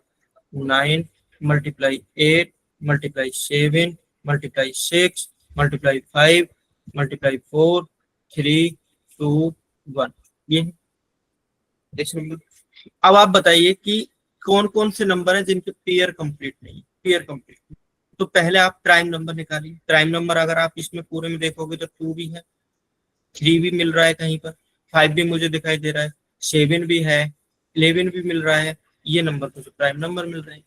9 multiply 8 multiply 7 multiply 6 multiply 5 multiply 4 3 2 1, ये नंबर। अब आप बताइए कि कौन कौन से नंबर हैं जिनके पेयर कंप्लीट नहीं, पेयर कंप्लीट। तो पहले आप प्राइम नंबर निकालिए। प्राइम नंबर अगर आप इसमें पूरे में देखोगे तो 2 भी है, 3 भी मिल रहा है कहीं पर, 5 भी मुझे दिखाई दे रहा है, 7 भी है, 11 भी मिल रहा है। ये नंबर मुझे प्राइम नंबर मिल रहे हैं,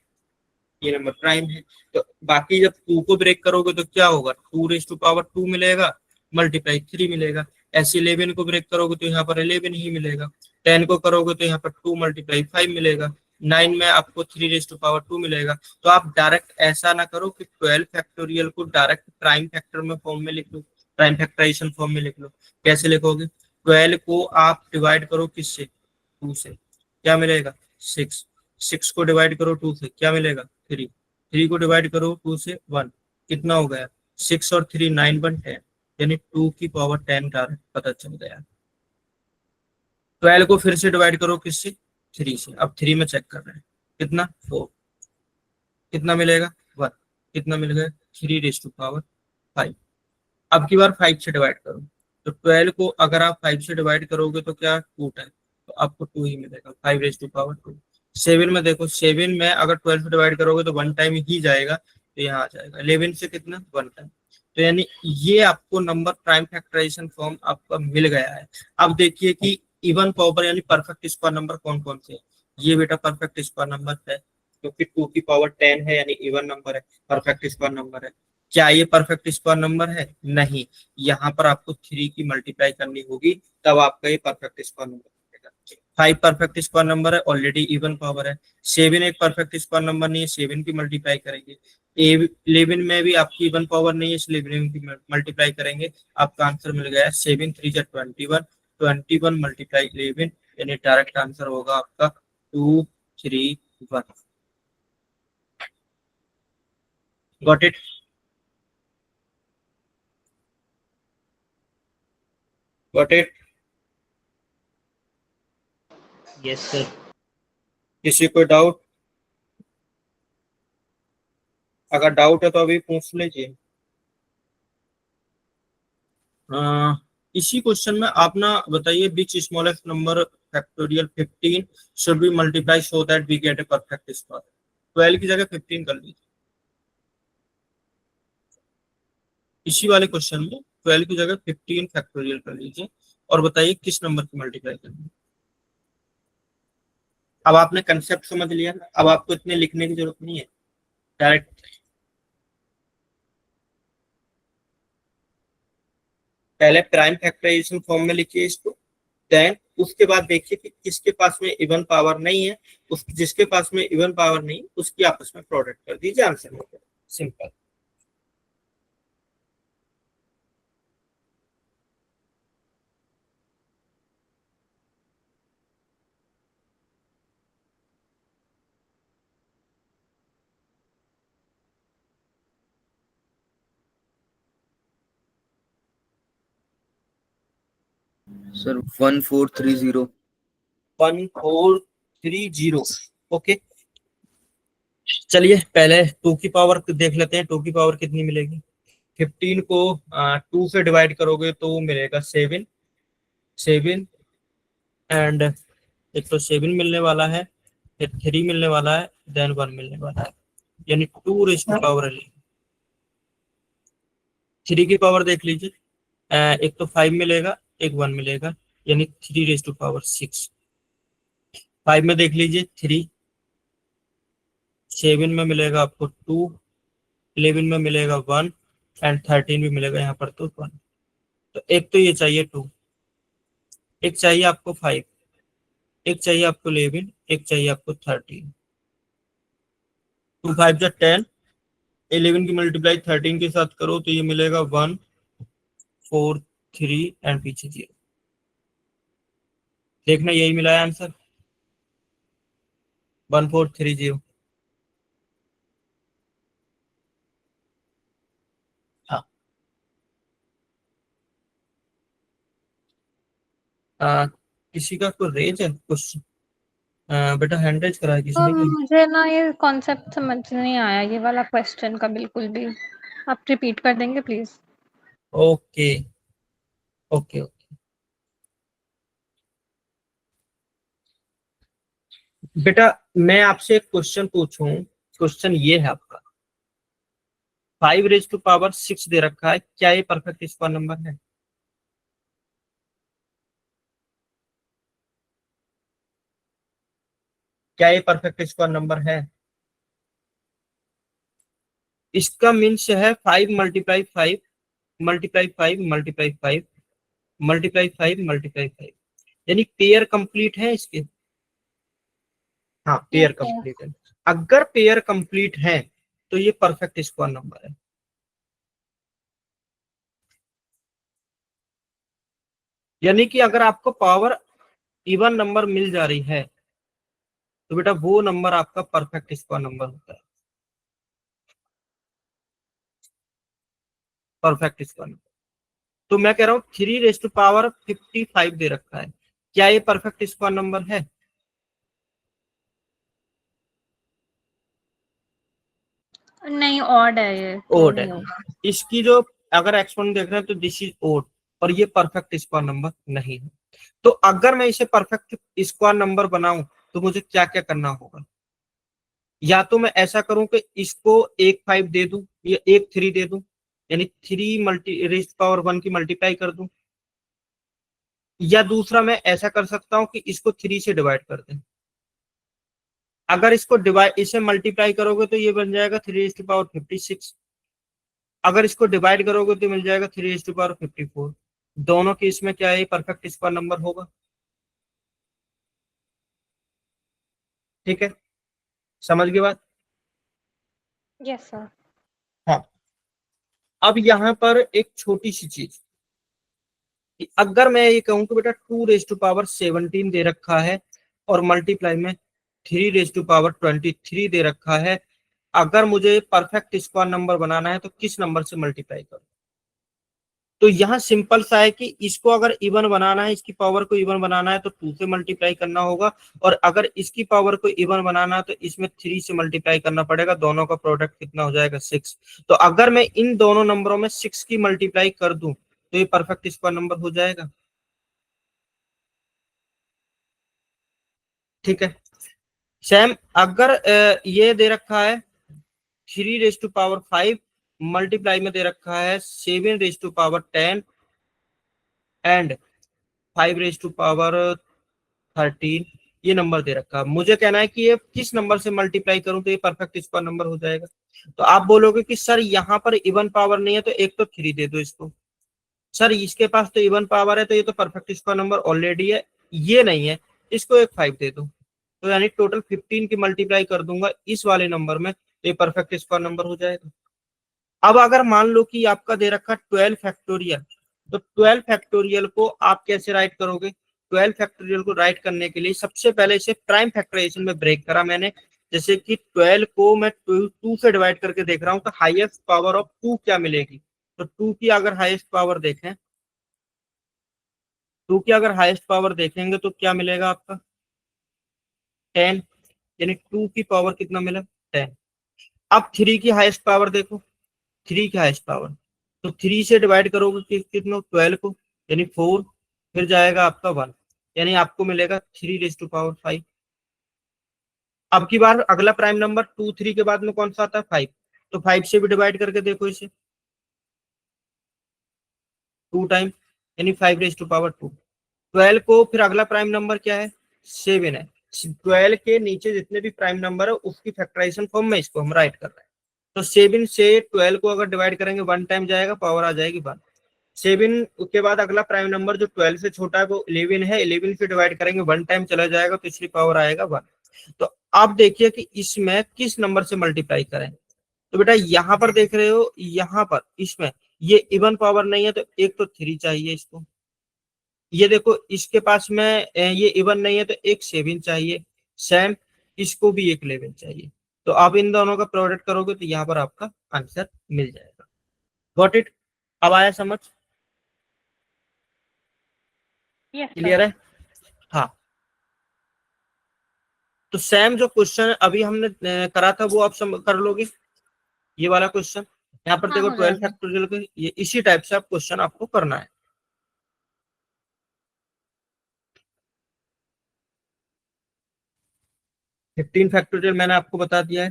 ये नंबर प्राइम है। तो बाकी जब 2 को ब्रेक करोगे तो क्या होगा, 2 मिलेगा मल्टीप्लाई 3 मिलेगा। ऐसे 11 को ब्रेक करोगे तो यहाँ पर 11 ही मिलेगा। 10 को करोगे तो यहाँ पर 2 मल्टीप्लाई 5 मिलेगा। 9 में आपको 3 मिलेगा। तो आप डायरेक्ट ऐसा ना करो कि 12 फैक्टोरियल को डायरेक्ट प्राइम फैक्टर में फॉर्म में लिख लो, प्राइम फैक्टराइजेशन फॉर्म में लिख लो। कैसे लिखोगे, 12 को आप डिवाइड करो किससे, 2 से, क्या मिलेगा 6। 6 को डिवाइड करो 2 से, क्या मिलेगा 3। 3 को डिवाइड करो 2 से 1, कितना हो गया 6 और 3 9 1 10, यानी 2 की पावर 10 डायरेक्ट पता चल गया। 12 को फिर से डिवाइड करो किससे, 3 से। अब 3 में चेक कर रहे हैं कितना 4, कितना मिलेगा 1, कितना मिल गया 3 5। अब की बार 5 से डिवाइड करो, तो 12 को अगर आप 5 से डिवाइड करोगे तो क्या 2 टाइम, तो आपको 2 ही मिलेगा, 5 7 में देखो, 7 में अगर 12 से डिवाइड करोगे तो 1 टाइम ही जाएगा, तो यहाँ आ जाएगा 11 से कितना 1 टाइम। तो यानी ये आपको नंबर प्राइम फैक्टराइजेशन फॉर्म आपका मिल गया है। अब देखिए कि इवन पावर यानी परफेक्ट स्क्वायर नंबर कौन कौन से है। ये बेटा परफेक्ट स्क्वायर नंबर है, क्योंकि 2 की पावर 10 है यानी इवन नंबर है, परफेक्ट स्क्वायर नंबर है। क्या ये परफेक्ट स्क्वायर नंबर है, नहीं, यहाँ पर आपको 3 की मल्टीप्लाई करनी होगी तब आपका ये परफेक्ट स्क्वायर नंबर बनेगा। 5 परफेक्ट स्क्वायर नंबर है, ऑलरेडी इवन पावर है। 7 एक परफेक्ट स्क्वायर नंबर नहीं है, 7 की मल्टीप्लाई करेंगे। 11 में भी आपकी इवन पावर नहीं है, इसलिए 11 की मल्टीप्लाई करेंगे, आपका आंसर मिल गया 7 3 21, 21 मल्टीप्लाई 11, यानी डायरेक्ट आंसर होगा आपका 2 3 1। Got it? Got it? Yes sir. किसी को डाउट? अगर डाउट है तो अभी पूछ लीजिए। इसी क्वेश्चन में आप ना बताइए, which smallest number factorial 15 should be multiply so that we get a perfect square. 12 की जगह 15 कर लीजिए। इसी वाले क्वेश्चन में 12 की जगह 15 फैक्टोरियल कर लीजिए और बताइए किस नंबर की मल्टीप्लाई करनी है। अब आपने कंसेप्ट समझ लिया, अब आपको इतने लिखने की जरूरत नहीं है, डायरेक्ट पहले प्राइम फैक्टराइजेशन फॉर्म में लिखिए इसको, देन उसके बाद देखिए कि किसके पास में इवन पावर नहीं है, उस जिसके पास में इवन पावर नहीं उसकी आपस में प्रोडक्ट कर दीजिए, आंसर हो गया, सिंपल। सर 1430। 1430, ओके। चलिए पहले 2 की पावर देख लेते हैं, 2 की पावर कितनी मिलेगी। 15 को 2 से डिवाइड करोगे तो मिलेगा 7 एंड एक तो 7 मिलने वाला है, फिर 3 मिलने वाला है, देन 1 मिलने वाला है, यानी 2 रेज़ टू पावर 3 की पावर देख लीजिए, एक तो 5 मिलेगा, एक 1 मिलेगा, यानी 3 रेज़ टू पावर 6। 5 में देख लीजिए 3, 7 में मिलेगा आपको 2, 11 में मिलेगा 1 एंड 13 भी मिलेगा यहाँ पर तो 1। तो एक तो ये चाहिए 2, एक चाहिए आपको 5, एक चाहिए आपको 11, एक चाहिए आपको 13। 2 5 जा 10, 11 की मल्टीप्लाई 13 के साथ करो तो ये मिलेगा 1 4 3 एंड पीछे 0। देखना यही मिला है आंसर 1430। हाँ किसी का कोई रेज है कुछ? बेटा हैंड रेज करा है किसी ने? मुझे ना ये कॉन्सेप्ट समझ नहीं आया ये वाला क्वेश्चन का बिल्कुल भी। आप रिपीट कर देंगे प्लीज? Okay okay okay. बेटा मैं आपसे एक क्वेश्चन पूछूं, क्वेश्चन ये है आपका 5 रेज टू पावर 6 दे रखा है, क्या ये परफेक्ट स्क्वायर नंबर है? क्या ये परफेक्ट स्क्वायर नंबर है? इसका मीन्स है 5 multiply 5 multiply 5 multiply 5 multiply 5 multiply 5, यानी पेयर कंप्लीट है इसके। हाँ पेयर कंप्लीट है। अगर पेयर कंप्लीट है तो ये परफेक्ट स्क्वायर नंबर है। यानी कि अगर आपको पावर इवन नंबर मिल जा रही है तो बेटा वो नंबर आपका परफेक्ट स्क्वायर नंबर होता है, परफेक्ट स्क्वायर नंबर। तो मैं कह रहा हूँ 3 रेज टू पावर 55 दे रखा है, क्या ये परफेक्ट स्क्वायर नंबर है? नहीं, ऑड है ये तो ओड है। नहीं होगा। इसकी जो अगर एक्सपोनेंट देख रहे हैं तो दिस इज ओड, और ये परफेक्ट स्क्वायर नंबर नहीं है। तो अगर मैं इसे परफेक्ट स्क्वायर नंबर बनाऊं तो मुझे क्या क्या करना होगा? या तो मैं ऐसा करूं कि इसको एक 5 दे दूं या एक 3 दे दूं, यानी 3 रेज पावर 1 की मल्टीप्लाई कर दूं, या दूसरा मैं ऐसा कर सकता हूं कि इसको 3 से डिवाइड कर दें। अगर इसको डिवाइड इसे मल्टीप्लाई करोगे तो ये बन जाएगा 3 रेज टू पावर 56। अगर इसको डिवाइड करोगे तो मिल जाएगा 3 रेज टू पावर 54। दोनों के इसमें क्या है परफेक्ट स्क्वायर नंबर होगा। ठीक है, समझ गए बात? Yes sir. हाँ अब यहाँ पर एक छोटी सी चीज, अगर मैं ये कहूं कि बेटा 2 रेज टू पावर 17 दे रखा है और मल्टीप्लाई में 3 रेज टू पावर 23 दे रखा है, अगर मुझे परफेक्ट स्क्वायर नंबर बनाना है तो किस नंबर से मल्टीप्लाई करूं? तो यहाँ सिंपल सा है कि इसको अगर इवन बनाना है, इसकी पावर को इवन बनाना है तो 2 से मल्टीप्लाई करना होगा, और अगर इसकी पावर को इवन बनाना है तो इसमें 3 से मल्टीप्लाई करना पड़ेगा। दोनों का प्रोडक्ट कितना हो जाएगा 6। तो अगर मैं इन दोनों नंबरों में 6 की मल्टीप्लाई कर दूं तो ये परफेक्ट स्क्वायर नंबर हो जाएगा। ठीक है सैम, अगर ये दे रखा है 3 रेज टू पावर 5 मल्टीप्लाई में दे रखा है 7 raise to power 10 and 5 raise to power 13, ये नंबर दे रखा है। मुझे कहना है कि ये किस नंबर से मल्टीप्लाई करूं तो ये परफेक्ट स्क्वायर नंबर हो जाएगा। तो आप बोलोगे कि सर यहाँ पर इवन पावर नहीं है तो एक तो 3 दे दो इसको। सर इसके पास तो इवन पावर है तो ये तो परफेक्ट स्क्वायर नंबर ऑलरेडी है, ये नहीं है, इसको एक 5 दे दो। तो यानी टोटल 15 की मल्टीप्लाई कर दूंगा इस वाले नंबर में तो ये परफेक्ट स्क्वायर नंबर हो जाएगा। अब अगर मान लो कि आपका दे रखा 12 फैक्टोरियल, तो 12 फैक्टोरियल को आप कैसे राइट करोगे? 12 फैक्टोरियल को राइट करने के लिए सबसे पहले इसे प्राइम फैक्टराइजेशन में ब्रेक करा मैंने। जैसे कि 12 को मैं 2 से डिवाइड करके देख रहा हूं तो हाईएस्ट पावर ऑफ 2 क्या मिलेगी? तो 2 की अगर हाईएस्ट पावर देखें, 2 की अगर हाईएस्ट पावर देखेंगे तो क्या मिलेगा आपका 10, यानी 2 की पावर कितना मिला 10। अब 3 की हाईएस्ट पावर देखो, 3 की हाईएस्ट पावर, तो 3 से डिवाइड करोगे कितना 12 को, यानी 4, फिर जाएगा आपका 1, यानी आपको मिलेगा 3 रेज टू पावर 5। अब की बार अगला प्राइम नंबर 2 3 के बाद में कौन सा आता है 5, तो 5 से भी डिवाइड करके देखो इसे 2 टाइम, यानी 5 रेज टू पावर 2। 12 को फिर अगला प्राइम नंबर क्या है 7 है। 12 के नीचे जितने भी प्राइम नंबर है उसकी फैक्टराइजेशन फॉर्म में इसको हम राइट कर रहे हैं। तो 7 से 12 को अगर डिवाइड करेंगे 1 टाइम जाएगा, पावर आ जाएगी 1। 7 के बाद अगला प्राइम नंबर जो 12 से छोटा है वो 11 है, 11 से डिवाइड करेंगे 1 टाइम चला जाएगा तो इसकी पावर आएगा 1। तो आप देखिए कि इसमें किस नंबर से मल्टीप्लाई करें। तो बेटा यहाँ पर देख रहे हो, यहाँ पर इसमें ये इवन पावर नहीं है तो एक तो 3 चाहिए इसको। ये देखो इसके पास में ये इवन नहीं है तो एक 7 चाहिए, सेम इसको भी एक 11 चाहिए। तो आप इन दोनों का प्रोडक्ट करोगे तो यहाँ पर आपका आंसर मिल जाएगा। Got it? अब आया समझ? यस क्लियर है? हाँ। तो सेम जो क्वेश्चन अभी हमने करा था वो आप कर लोगे, ये वाला क्वेश्चन। यहाँ पर हाँ, देखो हो 12 जाएगा। फैक्टोरियल के ये इसी टाइप से आप क्वेश्चन आपको करना है। फिफ्टीन फैक्टोरियल मैंने आपको बता दिया है।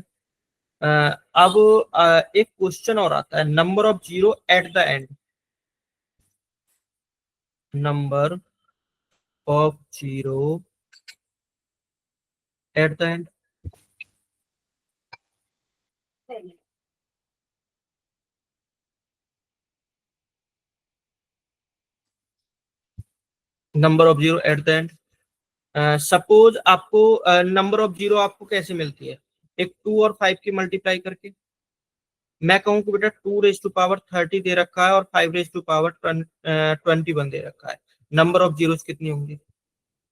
अब एक क्वेश्चन और आता है, number of zero at the end. Number of zero at the end. Number of zero at the end. Suppose आपको नंबर ऑफ जीरो आपको कैसे मिलती है, एक 2 और 5 की मल्टीप्लाई करके। मैं कहूँ कि बेटा 2 raised to power 30 दे रखा है और 5 raised to power 21 दे रखा है। नंबर ऑफ जीरोस कितनी होंगी?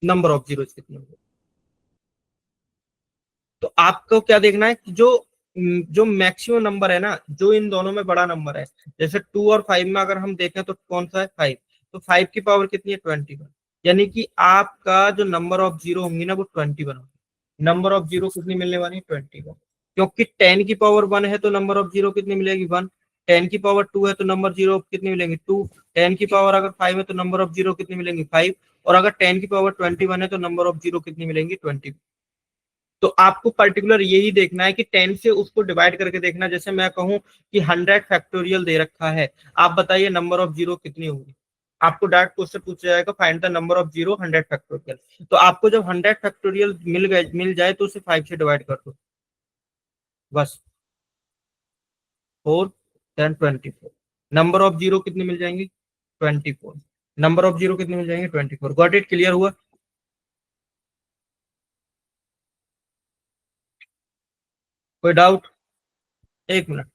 नंबर ऑफ जीरोस कितनी होंगी? तो आपको क्या देखना है कि जो मैक्सिमम नंबर है ना, जो इन दोनों में बड़ा नंबर है, जैसे 2 और 5 में अगर हम देखें तो कौन सा है 5, तो 5 की पावर कितनी है 21। यानी कि आपका जो नंबर ऑफ जीरो होंगी ना वो 21 होगी। नंबर ऑफ जीरो कितनी मिलने वाली है 21, क्योंकि 10 की पावर 1 है तो नंबर ऑफ जीरो कितनी मिलेगी 1। 10 की पावर 2 है तो नंबर जीरो कितनी मिलेंगी 2। 10 की पावर अगर 5 है तो नंबर ऑफ जीरो कितनी मिलेंगी 5। और अगर 10 की पावर 21 है तो नंबर ऑफ जीरो कितनी मिलेंगी 20। तो आपको पर्टिकुलर यही देखना है कि 10 से उसको डिवाइड करके देखना। जैसे मैं कहूं कि 100 फैक्टोरियल दे रखा है, आप बताइए नंबर ऑफ जीरो कितनी होगी। आपको डायरेक्ट क्वेश्चन पूछा जाएगा, find the number of zero 100 factorial. तो आपको जब 100 फैक्टोरियल मिल जाए तो उसे 5 से डिवाइड कर दो बस। 4 10 24। नंबर ऑफ जीरो कितनी मिल जाएंगी 24। नंबर ऑफ जीरो कितनी मिल जाएंगे 24। Got it? क्लियर हुआ? कोई डाउट? एक मिनट।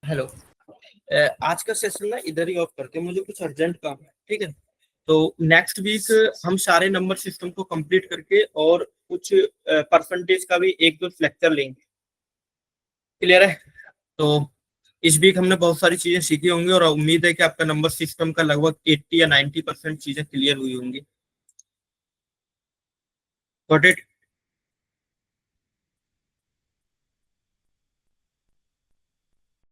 हेलो। आज का सेशन ना इधर ही ऑफ करते हैं, मुझे कुछ अर्जेंट काम है, ठीक है? तो नेक्स्ट वीक हम सारे नंबर सिस्टम को कंप्लीट करके और कुछ परसेंटेज का भी एक दो लेक्चर लेंगे। क्लियर है? तो इस वीक हमने बहुत सारी चीजें सीखी होंगी और उम्मीद है कि आपका नंबर सिस्टम का लगभग 80 या 90% चीजें क्लियर हुई होंगी। Got it?